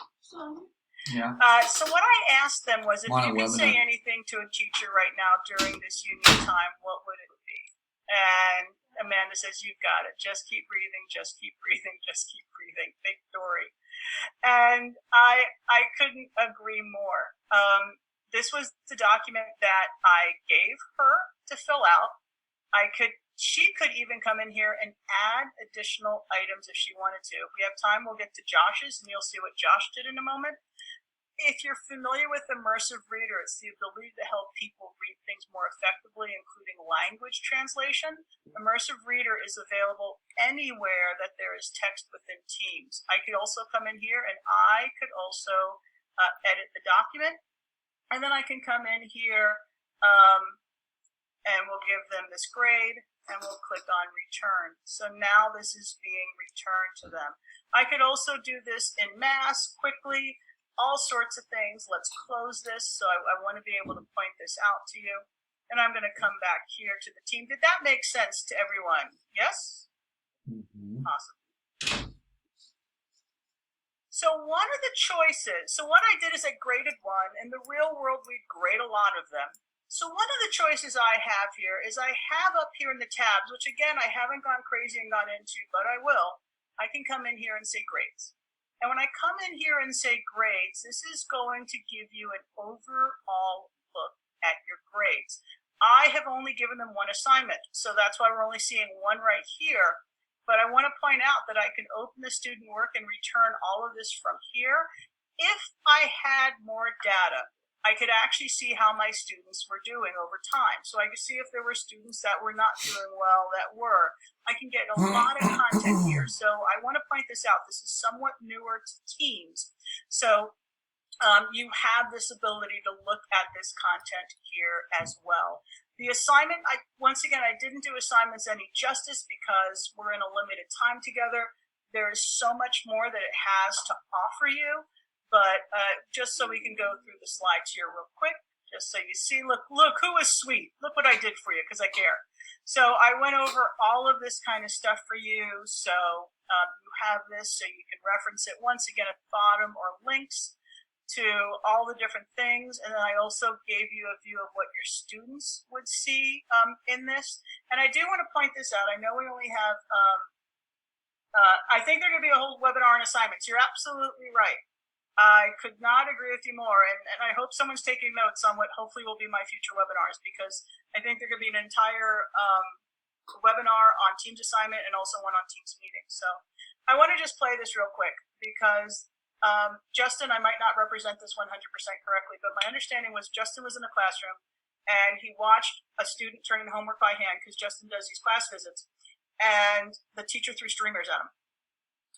Yeah. So what I asked them was, if On a you could say webinar. anything to a teacher right now during this unique time, what would it be? And Amanda says, you've got it. Just keep breathing, just keep breathing, just keep breathing. Victory. And I couldn't agree more. This was the document that I gave her to fill out. She could even come in here and add additional items if she wanted to. If we have time, we'll get to Josh's, and you'll see what Josh did in a moment. If you're familiar with Immersive Reader, it's the ability to help people read things more effectively, including language translation. Immersive Reader is available anywhere that there is text within Teams. I could also come in here and I could also edit the document. And then I can come in here and we'll give them this grade, and we'll click on return. So now this is being returned to them. I could also do this in mass, quickly, all sorts of things. Let's close this. So I want to be able to point this out to you. And I'm going to come back here to the team. Did that make sense to everyone? Yes? Mm-hmm. Awesome. So one of the choices, so what I did is I graded one. In the real world, we'd grade a lot of them. So one of the choices I have here is I have up here in the tabs, which again, I haven't gone crazy and gone into, but I will. I can come in here and say grades. And when I come in here and say grades, this is going to give you an overall look at your grades. I have only given them one assignment, so that's why we're only seeing one right here. But I want to point out that I can open the student work and return all of this from here. If I had more data, I could actually see how my students were doing over time. So I could see if there were students that were not doing well that were. I can get a lot of content here. So I want to point this out. This is somewhat newer to Teams. So you have this ability to look at this content here as well. The assignment, once again, I didn't do assignments any justice because we're in a limited time together. There is so much more that it has to offer you. But just so we can go through the slides here real quick, just so you see, look who was sweet. Look what I did for you, because I care. So I went over all of this kind of stuff for you. So you have this so you can reference it once again at the bottom, or links to all the different things. And then I also gave you a view of what your students would see in this. And I do want to point this out. I know we only have, I think there's going to be a whole webinar on assignments. You're absolutely right. I could not agree with you more, and I hope someone's taking notes on what hopefully will be my future webinars, because I think there could be an entire webinar on Teams assignment and also one on Teams meeting. So I want to just play this real quick because Justin, I might not represent this 100% correctly, but my understanding was Justin was in the classroom and he watched a student turning the homework by hand, because Justin does these class visits, and the teacher threw streamers at him.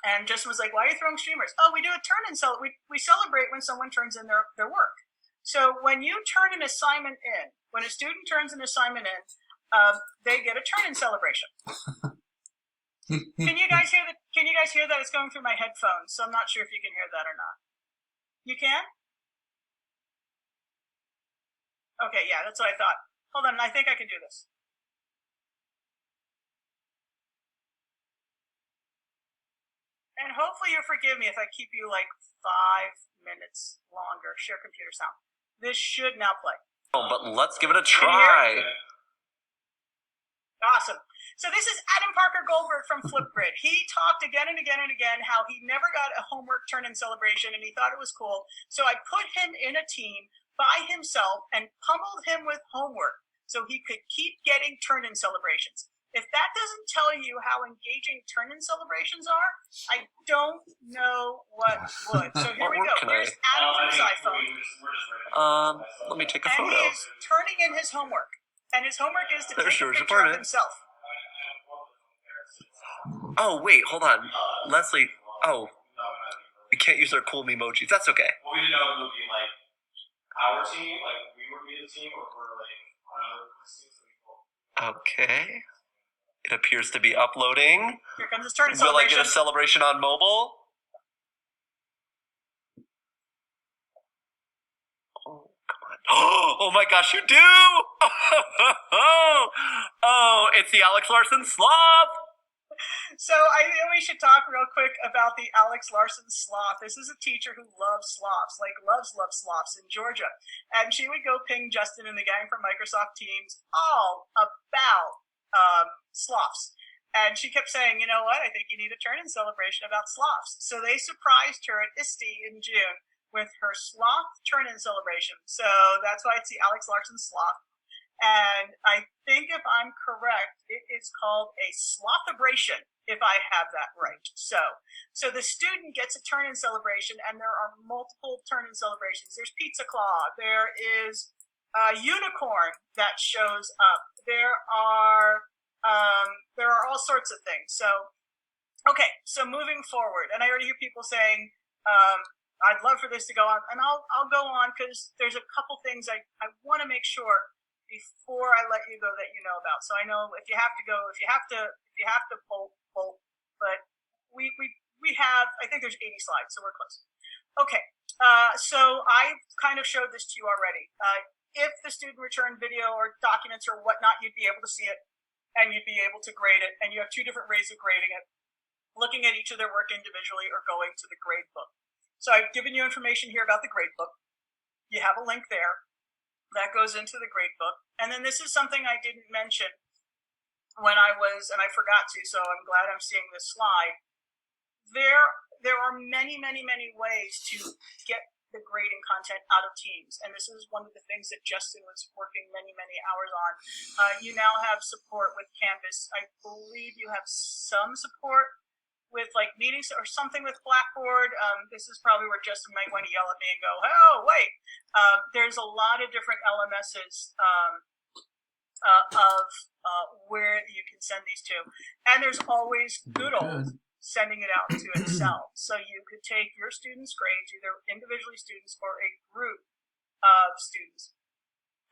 And Justin was like, why are you throwing streamers? Oh, we do a turn in, so we celebrate when someone turns in their work. So when you turn an assignment in, when a student turns an assignment in, they get a turn in celebration. Can you guys hear that? Can you guys hear that? It's going through my headphones, so I'm not sure if you can hear that or not. You can? Okay, yeah, that's what I thought. Hold on, I think I can do this. And hopefully you'll forgive me if I keep you like 5 minutes longer. Share computer sound. This should now play. Oh, but let's give it a try. Awesome. So this is Adam Parker Goldberg from Flipgrid. He talked again and again and again how he never got a homework turn-in celebration, and he thought it was cool. So I put him in a team by himself and pummeled him with homework so he could keep getting turn-in celebrations. If that doesn't tell you how engaging turn-in celebrations are, I don't know what would. So here we go. Here's Adam from his iPhone. Let me take a photo. And he is turning in his homework. And his homework is to take a picture of himself. Oh, wait, hold on. Leslie, We can't use our cool emojis. That's okay. Well, we didn't know if it would be like our team, like we would be the team, or if we're like on other teams. Okay. It appears to be uploading. Here comes his turn in Will I celebration. get a celebration on mobile? Oh, come on. Oh my gosh, you do! Oh, it's the Alex Larson Sloth! So I think we should talk real quick about the Alex Larson sloth. This is a teacher who loves sloths, like loves sloths in Georgia. And she would go ping Justin and the gang from Microsoft Teams all about sloths. And she kept saying, you know what, I think you need a turn-in celebration about sloths. So they surprised her at ISTE in June with her sloth turn-in celebration. So that's why it's the Alex Larson sloth. And I think if I'm correct, it is called a slothibration, if I have that right. So the student gets a turn-in celebration, and there are multiple turn-in celebrations. There's Pizza Claw. There is a unicorn that shows up. There are all sorts of things. So, okay, so moving forward, and I already hear people saying, I'd love for this to go on, and I'll go on because there's a couple things I want to make sure before I let you go that you know about. So I know if you have to go, if you have to bolt. But we have, I think there's 80 slides, so we're close. Okay, so I kind of showed this to you already. If the student returned video or documents or whatnot, you'd be able to see it and you'd be able to grade it. And you have two different ways of grading it: looking at each of their work individually or going to the grade book. So I've given you information here about the grade book. You have a link there that goes into the grade book. And then this is something I didn't mention when I forgot to, so I'm glad I'm seeing this slide. There are many ways to get the grading content out of Teams, and this is one of the things that Justin was working many hours on. You now have support with Canvas. I believe you have some support with like meetings or something with Blackboard. This is probably where Justin might want to yell at me and go, oh, wait. There's a lot of different LMSs of where you can send these to. And there's always Doodle sending it out to Excel. So you could take your students' grades, either individually students or a group of students,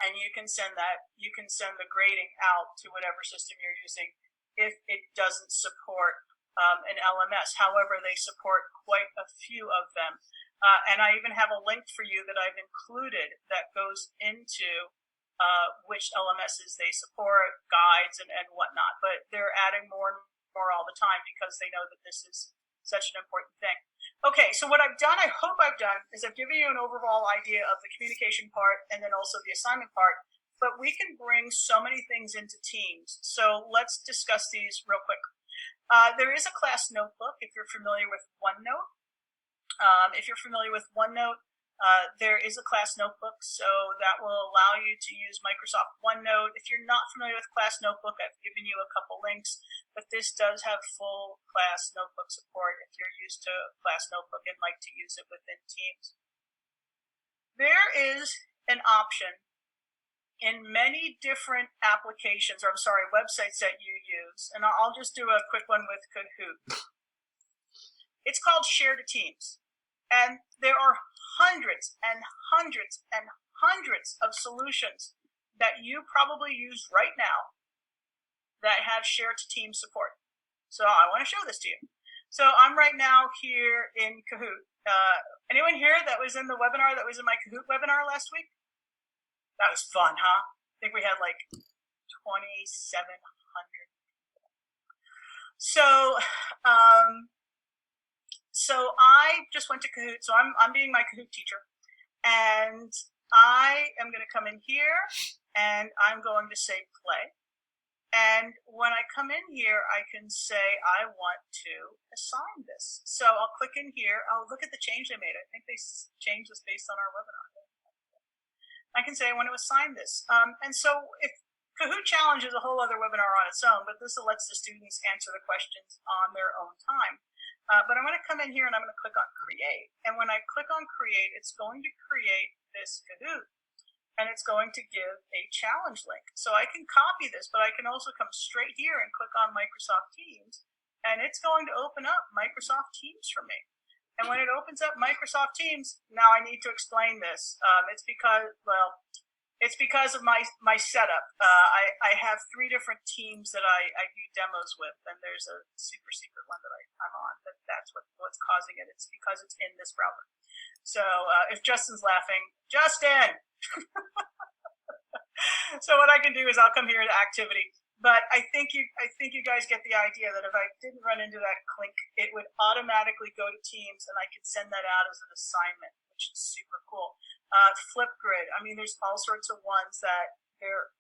and you can send the grading out to whatever system you're using if it doesn't support an LMS. However, they support quite a few of them. And I even have a link for you that I've included that goes into which LMSs they support, guides, and whatnot. But they're adding more and more all the time because they know that this is such an important thing. Okay, so what I've done, I hope I've done, is I've given you an overall idea of the communication part and then also the assignment part. But we can bring so many things into Teams. So let's discuss these real quick. There is a class notebook if you're familiar with OneNote. There is a class notebook, so that will allow you to use Microsoft OneNote. If you're not familiar with class notebook, I've given you a couple links, but this does have full class notebook support if you're used to class notebook and like to use it within Teams. There is an option in many different applications, or websites that you use, and I'll just do a quick one with Kahoot. It's called Share to Teams, and there are hundreds and hundreds and hundreds of solutions that you probably use right now that have Share to Teams support. So I want to show this to you. So I'm right now here in Kahoot. Anyone here that was in the webinar, that was in my Kahoot webinar last week? That was fun, huh? I think we had like 2,700 people. So I just went to Kahoot. So I'm being my Kahoot teacher, and I am going to come in here, and I'm going to say play. And when I come in here, I can say I want to assign this. So I'll click in here. I'll look at the change they made. I think they changed this based on our webinar. I can say I want to assign this. And so if Kahoot Challenge is a whole other webinar on its own, but this lets the students answer the questions on their own time. But I'm going to come in here and I'm going to click on Create. And when I click on Create, it's going to create this Kahoot. And it's going to give a challenge link. So I can copy this, but I can also come straight here and click on Microsoft Teams. And it's going to open up Microsoft Teams for me. And when it opens up Microsoft Teams, now I need to explain this. It's because of my setup. I have 3 different teams that I do demos with, and there's a super secret one that I'm on. That's what's causing it. It's because it's in this browser. So if Justin's laughing, Justin! So what I can do is I'll come here to activity. But I think you guys get the idea that if I didn't run into that clink, it would automatically go to Teams, and I could send that out as an assignment, which is super cool. Flipgrid, I mean, there's all sorts of ones that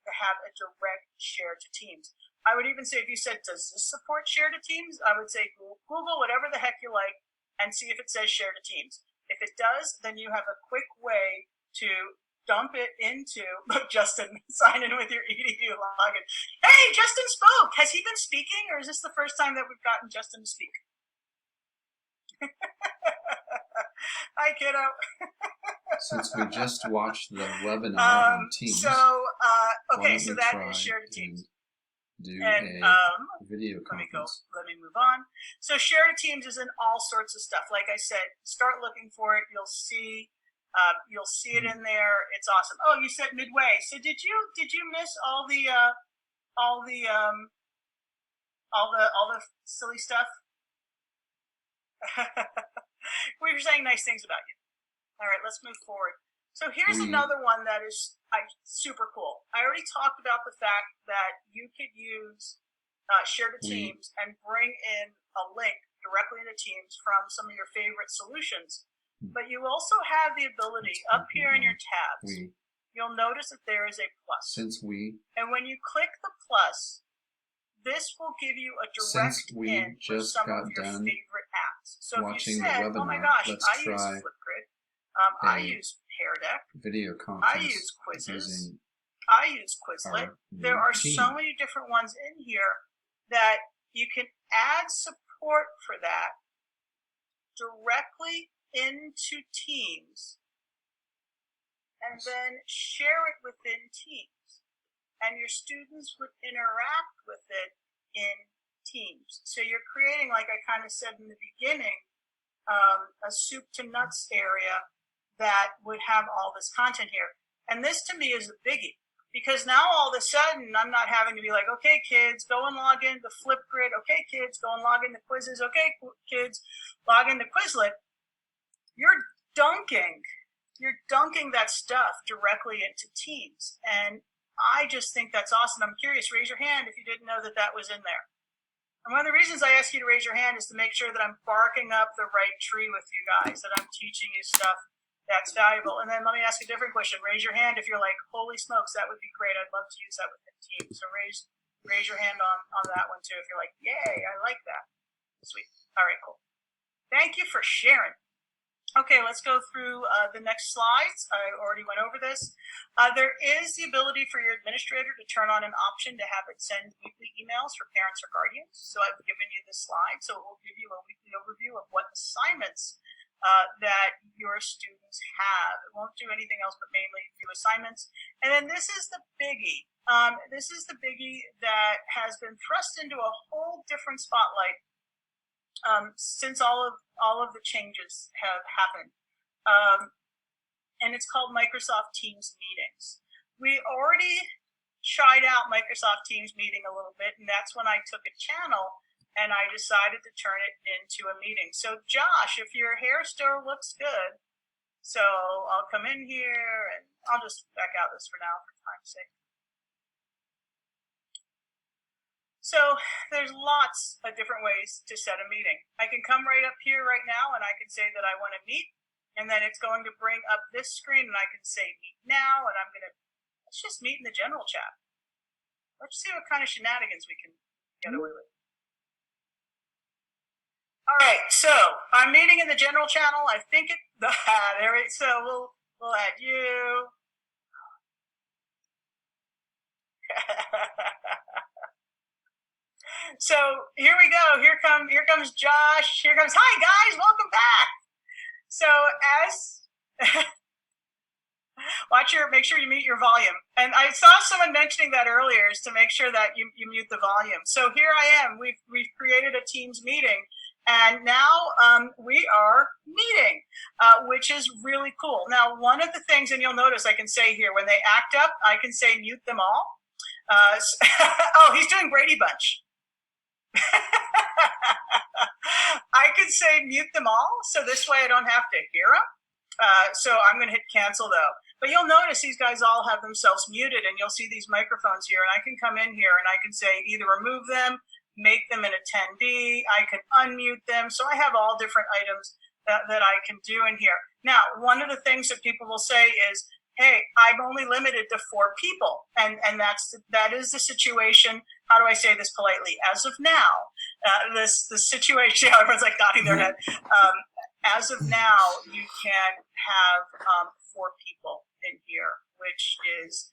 have a direct share to Teams. I would even say, if you said, does this support share to Teams? I would say Google whatever the heck you like and see if it says share to Teams. If it does, then you have a quick way to dump it into, look, Justin, sign in with your EDU login. Hey, Justin spoke. Has he been speaking, or is this the first time that we've gotten Justin to speak? Hi, kiddo. Since we just watched the webinar on Teams, okay, so that is share to Teams. Do a video conference. Let me move on. So share to Teams is in all sorts of stuff. Like I said, start looking for it. You'll see it in there. It's awesome. Oh, you said midway. So did you miss all the silly stuff? We were saying nice things about you. All right, let's move forward. So here's another one that is super cool. I already talked about the fact that you could use Share to Teams and bring in a link directly into Teams from some of your favorite solutions. But you also have the ability up here in your tabs. You'll notice that there is a plus. And when you click the plus, this will give you a direct in for some of your favorite apps. So if you said, oh my gosh, I use Flipgrid, I use Pear Deck, video conference, I use Quizzes, I use Quizlet. There are so many different ones in here that you can add support for that directly into Teams and then share it within Teams, and your students would interact with it in Teams. So you're creating, like I kind of said in the beginning, a soup to nuts area that would have all this content here. And this to me is a biggie, because now all of a sudden I'm not having to be like, okay kids, go and log into Flipgrid, okay kids, go and log into Quizzes, okay kids, log into Quizlet. You're dunking that stuff directly into Teams. And I just think that's awesome. I'm curious, raise your hand if you didn't know that that was in there. And one of the reasons I ask you to raise your hand is to make sure that I'm barking up the right tree with you guys, that I'm teaching you stuff that's valuable. And then let me ask a different question. Raise your hand if you're like, holy smokes, that would be great. I'd love to use that within Teams. So raise your hand on that one too if you're like, yay, I like that. Sweet. All right, cool. Thank you for sharing. Okay, let's go through the next slides. I already went over this. There is the ability for your administrator to turn on an option to have it send weekly emails for parents or guardians. So I've given you this slide, so it will give you a weekly overview of what assignments that your students have. It won't do anything else but mainly do assignments. And then this is the biggie. This is the biggie that has been thrust into a whole different spotlight since all of the changes have happened. And it's called Microsoft Teams Meetings. We already tried out Microsoft Teams Meeting a little bit, and that's when I took a channel and I decided to turn it into a meeting. So Josh, if your hair still looks good, so I'll come in here and I'll just back out this for now for time's sake. So there's lots of different ways to set a meeting. I can come right up here right now and I can say that I want to meet, and then it's going to bring up this screen and I can say meet now, and let's just meet in the general chat. Let's see what kind of shenanigans we can get away with. All right, so I'm meeting in the general channel. I think so we'll add you. So here we go. Here comes Josh. Here comes, hi guys, welcome back. So make sure you mute your volume. And I saw someone mentioning that earlier, is to make sure that you mute the volume. So here I am. We've created a Teams meeting, And now we are meeting, which is really cool. Now, one of the things, and you'll notice I can say here, when they act up, I can say mute them all. Oh, he's doing Brady Bunch. I could say mute them all, so this way I don't have to hear them. So I'm going to hit cancel though. But you'll notice these guys all have themselves muted, and you'll see these microphones here, and I can come in here and I can say either remove them, make them an attendee, I can unmute them. So I have all different items that I can do in here. Now, one of the things that people will say is, hey, I'm only limited to 4 people. And that is the situation. How do I say this politely? As of now, the situation, everyone's like nodding their head. As of now, you can have 4 people in here, which is,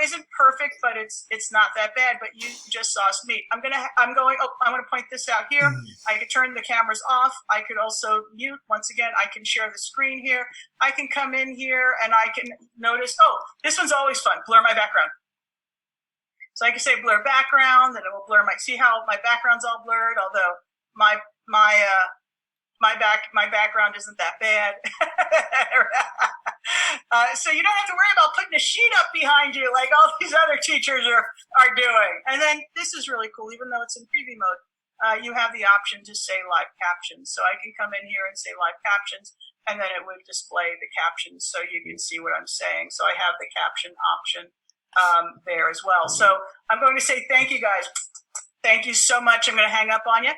isn't perfect, but it's not that bad. But you just saw us meet. I'm gonna point this out here. I could turn the cameras off. I could also mute. Once again, I can share the screen here. I can come in here and I can notice. Oh, this one's always fun. Blur my background. So I can say blur background, and it will blur see how my background's all blurred. Although my background isn't that bad. So you don't have to worry about putting a sheet up behind you like all these other teachers are doing. And then this is really cool, even though it's in preview mode, you have the option to say live captions. So I can come in here and say live captions, and then it would display the captions so you can see what I'm saying. So I have the caption option there as well. So I'm going to say thank you guys. Thank you so much. I'm going to hang up on you.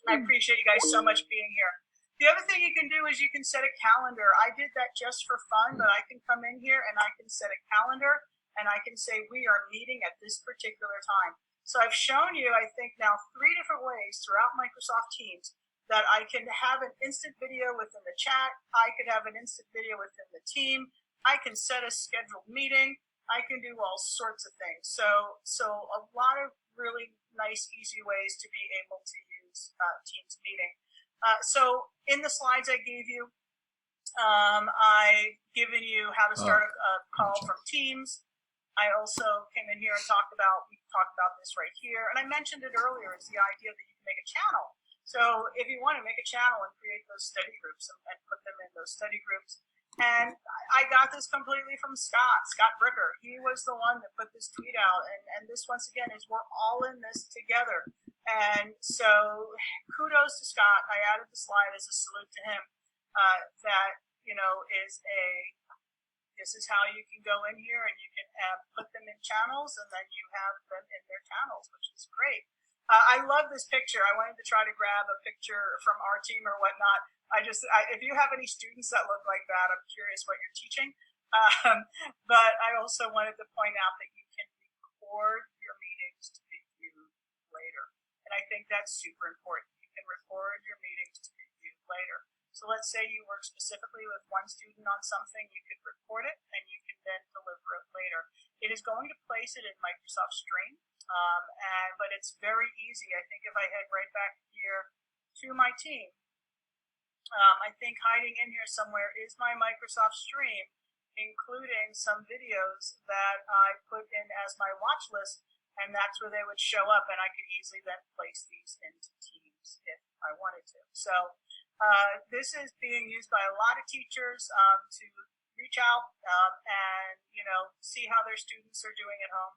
I appreciate you guys so much being here. The other thing you can do is you can set a calendar. I did that just for fun, but I can come in here and I can set a calendar, and I can say we are meeting at this particular time. So I've shown you, I think now, 3 different ways throughout Microsoft Teams that I can have an instant video within the chat. I could have an instant video within the team. I can set a scheduled meeting. I can do all sorts of things. So a lot of really nice, easy ways to be able to use Teams meeting. So in the slides I gave you, I've given you how to start a call from Teams. I also came in here and we talked about this right here. And I mentioned it earlier, is the idea that you can make a channel. So if you want to make a channel and create those study groups and put them in those study groups. And I got this completely from Scott Bricker. He was the one that put this tweet out. And this, once again, is we're all in this together. And so kudos to Scott. I added the slide as a salute to him, that, this is how you can go in here and you can put them in channels, and then you have them in their channels, which is great. I love this picture. I wanted to try to grab a picture from our team or whatnot. If you have any students that look like that, I'm curious what you're teaching. But I also wanted to point out that you can record your meetings to be viewed later. And I think that's super important. You can record your meetings to be viewed later. So let's say you work specifically with one student on something, you could record it and you can then deliver it later. It is going to place it in Microsoft Stream, but it's very easy. I think if I head right back here to my team, I think hiding in here somewhere is my Microsoft Stream, including some videos that I put in as my watch list, and that's where they would show up, and I could easily then place these into Teams if I wanted to. So this is being used by a lot of teachers to reach out and see how their students are doing at home.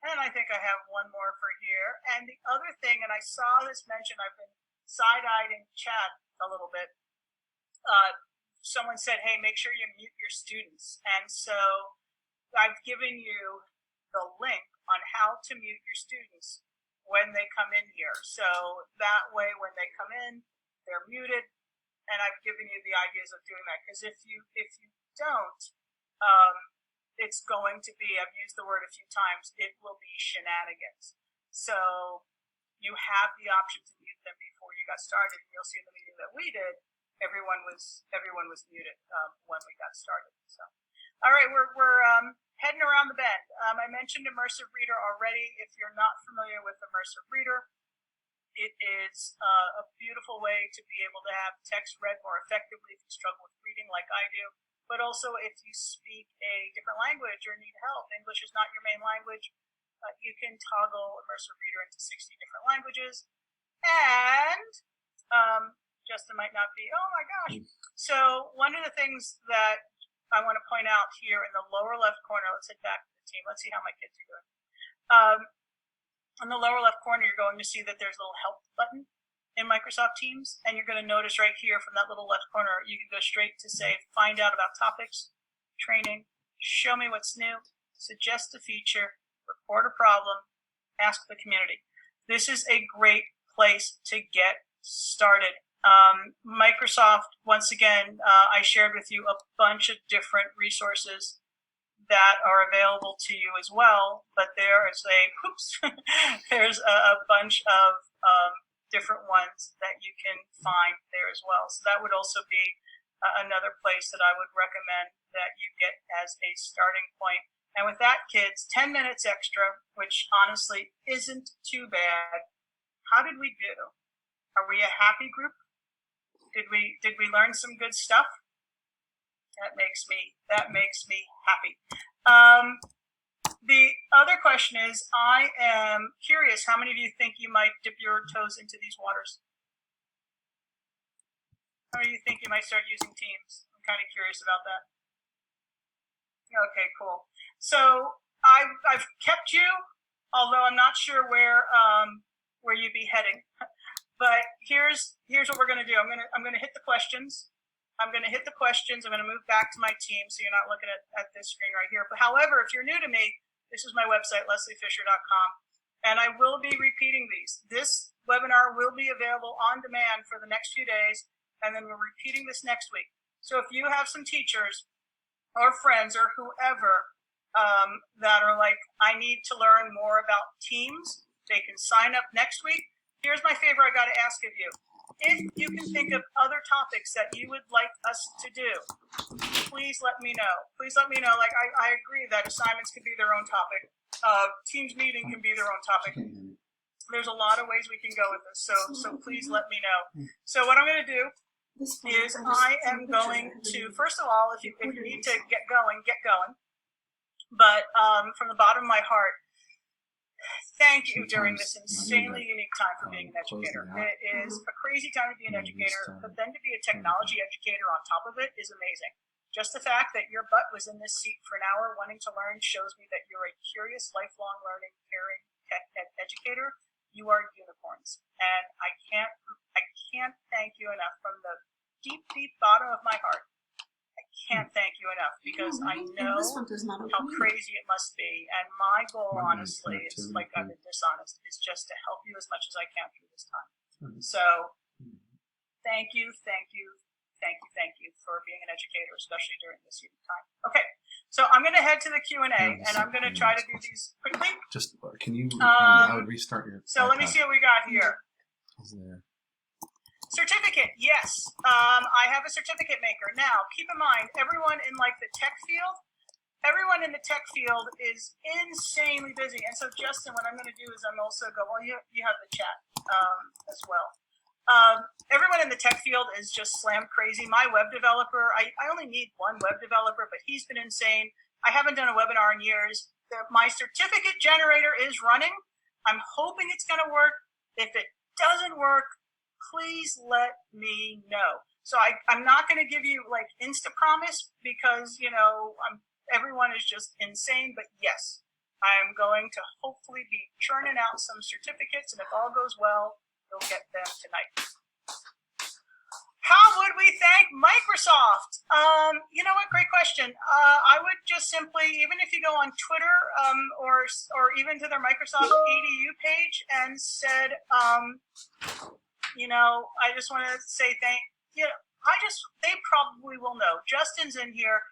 And I think I have one more for here. And the other thing, and I saw this mentioned, I've been side-eyed in chat a little bit. Someone said, hey, make sure you mute your students. And so I've given you the link on how to mute your students when they come in here. So that way, when they come in, they're muted. And I've given you the ideas of doing that. Because if you don't, it's going to be, I've used the word a few times, it will be shenanigans. So you have the option to mute them before you got started. And you'll see in the meeting that we did, everyone was muted when we got started. So, all right, we're heading around the bend. I mentioned Immersive Reader already. If you're not familiar with Immersive Reader, it is a beautiful way to be able to have text read more effectively if you struggle with reading like I do. But also if you speak a different language or need help, English is not your main language, you can toggle Immersive Reader into 60 different languages. And Justin might not be. Oh my gosh. So one of the things that I want to point out here in the lower left corner, let's head back to the team. Let's see how my kids are doing. In the lower left corner, you're going to see that there's a little help button in Microsoft Teams. And you're going to notice right here from that little left corner, you can go straight to say, find out about topics, training, show me what's new, suggest a feature, report a problem, ask the community. This is a great place to get started. Microsoft, once again, I shared with you a bunch of different resources that are available to you as well, but there is there's a bunch of different ones that you can find there as well. So that would also be another place that I would recommend that you get as a starting point. And with that, kids, 10 minutes extra, which honestly isn't too bad. How did we do? Are we a happy group? Did we learn some good stuff? That makes me happy. The other question is, I am curious, how many of you think you might dip your toes into these waters? How many of you think you might start using Teams? I'm kind of curious about that. Okay, cool. So I've kept you, although I'm not sure where you'd be heading. But here's what we're going to do. I'm going to hit the questions. I'm going to move back to my team, so you're not looking at this screen right here. But however, if you're new to me, this is my website, lesliefisher.com, and I will be repeating these. This webinar will be available on demand for the next few days, and then we're repeating this next week. So if you have some teachers or friends or whoever that are like, I need to learn more about Teams, they can sign up next week. Here's my favor I got to ask of you. If you can think of other topics that you would like us to do, please let me know. Please let me know. Like, I agree that assignments can be their own topic. Teams meeting can be their own topic. There's a lot of ways we can go with this, so please let me know. So what I'm going to do is I am going to, first of all, if you need to get going, get going. But from the bottom of my heart, thank you during this insanely unique time for being an educator. It is a crazy time to be an educator, but then to be a technology educator on top of it is amazing. Just the fact that your butt was in this seat for an hour wanting to learn shows me that you're a curious, lifelong learning, caring educator. You are unicorns. And I can't thank you enough from the deep, deep bottom of my heart. Can't thank you enough, because I know how crazy it must be, and my goal, honestly, is like I've been dishonest, is just to help you as much as I can through this time. So thank you for being an educator, especially during this unique time. Okay, so I'm going to head to the Q&A, and I'm going to try to do these quickly. Just can you? I would restart your. So let me see what we got here. Certificate, yes. I have a certificate maker. Now, keep in mind, everyone in like the tech field is insanely busy. And so, Justin, what I'm going to do is I'm also well, you have the chat as well. Everyone in the tech field is just slam crazy. My web developer, I only need one web developer, but he's been insane. I haven't done a webinar in years. My certificate generator is running. I'm hoping it's going to work. If it doesn't work, please let me know. So I'm not going to give you like insta promise, because everyone is just insane. But yes, I'm going to hopefully be churning out some certificates, and if all goes well, you'll get them tonight. How would we thank Microsoft? You know what? Great question. I would just simply, even if you go on Twitter or even to their Microsoft EDU page and said, I just want to say they probably will know. Justin's in here.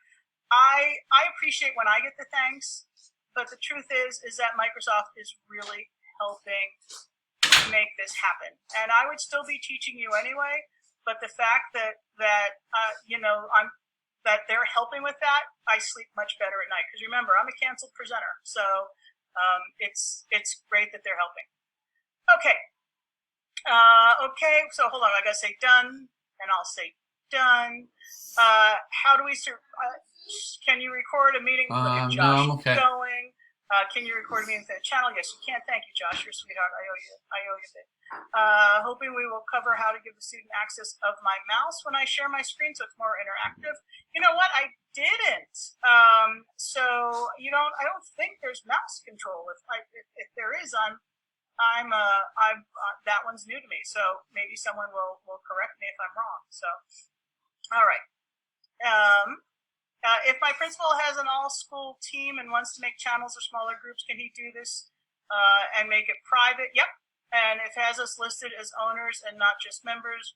I appreciate when I get the thanks, but the truth is that Microsoft is really helping make this happen. And I would still be teaching you anyway, but the fact that they're helping with that, I sleep much better at night. Because remember, I'm a canceled presenter, so it's great that they're helping. Okay. Okay, so hold on, I gotta say done, and I'll say done. How do we can you record a meeting? Look at Josh no, I'm okay. going. Can you record me within the channel? Yes, you can. Thank you, Josh. You're a sweetheart. I owe you a bit. Hoping we will cover how to give the student access of my mouse when I share my screen so it's more interactive. You know what? I didn't. So I don't think there's mouse control. If there is, that one's new to me. So maybe someone will correct me if I'm wrong. So, all right. If my principal has an all-school team and wants to make channels or smaller groups, can he do this and make it private? Yep. And if has us listed as owners and not just members,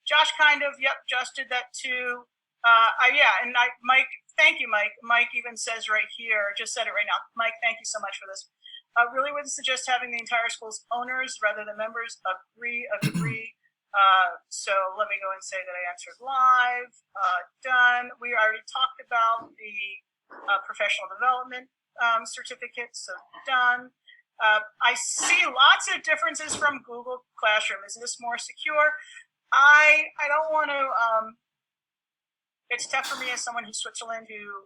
Josh Josh did that too. Mike, thank you, Mike. Mike even says right here, just said it right now. Mike, thank you so much for this. Really wouldn't suggest having the entire school's owners rather than members. Agree. So let me go and say that I answered live. Done. We already talked about the professional development certificate, so done. I see lots of differences from Google Classroom. Is this more secure? I don't want to. It's tough for me as someone who's Switzerland who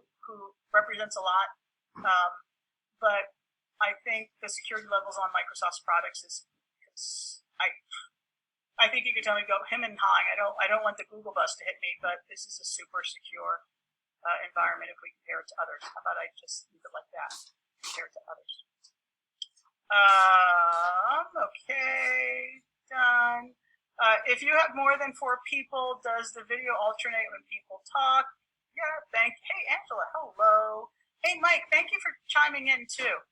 represents a lot, but I think the security levels on Microsoft's products is I think you could tell me go him and high. I don't want the Google bus to hit me, but this is a super secure environment if we compare it to others. How about I just leave it like that? Compare it to others. Okay, done. If you have more than 4 people, does the video alternate when people talk? Yeah, hey, Angela, hello. Hey, Mike, thank you for chiming in too.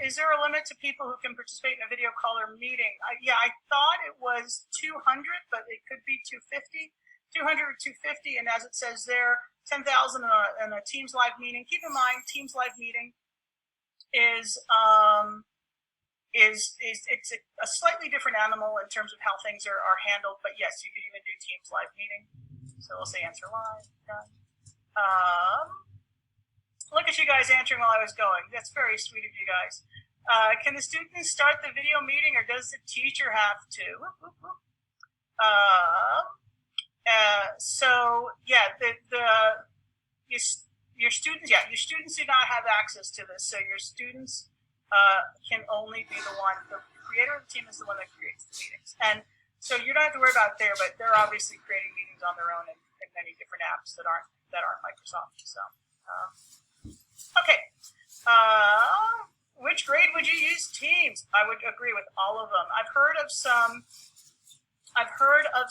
Is there a limit to people who can participate in a video call or meeting? I thought it was 200, but it could be 250. 200 or 250, and as it says there, 10,000 in a Teams live meeting. Keep in mind, Teams live meeting is it's a slightly different animal in terms of how things are handled. But yes, you could even do Teams live meeting. So we'll say answer live. Done. Look at you guys answering while I was going. That's very sweet of you guys. Can the students start the video meeting, or does the teacher have to? Your students do not have access to this. So your students can only be the one. The creator of the team is the one that creates the meetings, and so you don't have to worry about it there. But they're obviously creating meetings on their own in many different apps that aren't Microsoft. So. Okay. Which grade would you use Teams? I would agree with all of them. I've heard of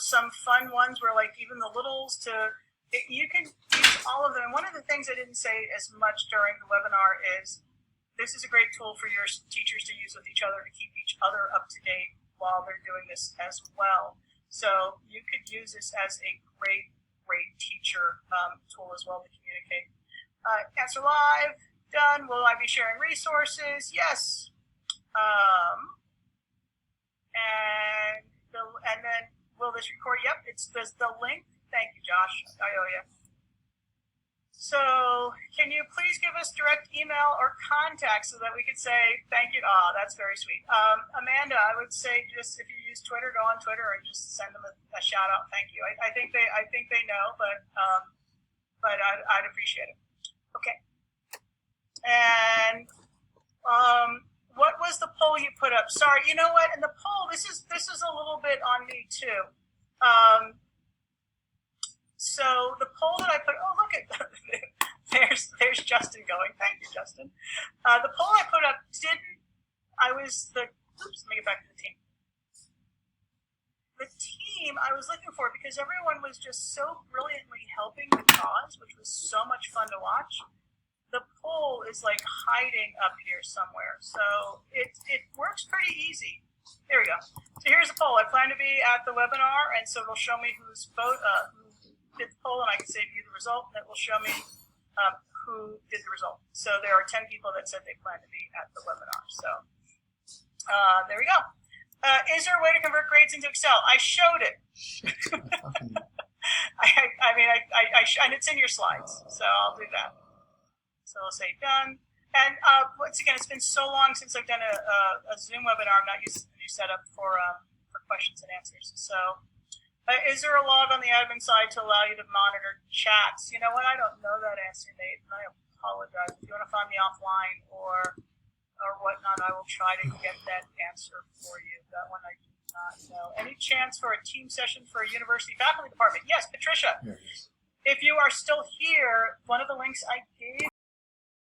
some fun ones where like even the littles you can use all of them. And one of the things I didn't say as much during the webinar is this is a great tool for your teachers to use with each other to keep each other up to date while they're doing this as well. So you could use this as a great teacher tool as well to communicate. Answer live. Done. Will I be sharing resources? Yes. And then will this record? Yep. It's the link. Thank you, Josh. I owe you. So can you please give us direct email or contact so that we could say thank you? That's very sweet. Amanda, I would say just if you use Twitter, go on Twitter and just send them a shout out. Thank you. I think they know, but I'd appreciate it. Okay. And what was the poll you put up? Sorry, you know what? In the poll, this is a little bit on me too. So the poll that I put, look at there's Justin going. Thank you, Justin. The poll I put up let me get back to the team. The team I was looking for because everyone was just so brilliantly helping the cause, which was so much fun to watch. The poll is like hiding up here somewhere. So it works pretty easy. There we go. So here's the poll. I plan to be at the webinar, and so it'll show me who did the poll, and I can say view the result, and it will show me who did the result. So there are 10 people that said they plan to be at the webinar. So there we go. Is there a way to convert grades into Excel? I showed it. And it's in your slides, so I'll do that. So I'll say done. And once again, it's been so long since I've done a Zoom webinar. I'm not used to the new setup for questions and answers. So is there a log on the admin side to allow you to monitor chats? You know what? I don't know that answer, Nate, and I apologize. If you want to find me me offline or whatnot. I will try to get that answer for you. That one I do not know. Any chance for a team session for a university faculty department? Yes, Patricia. There it is. If you are still here, one of the links I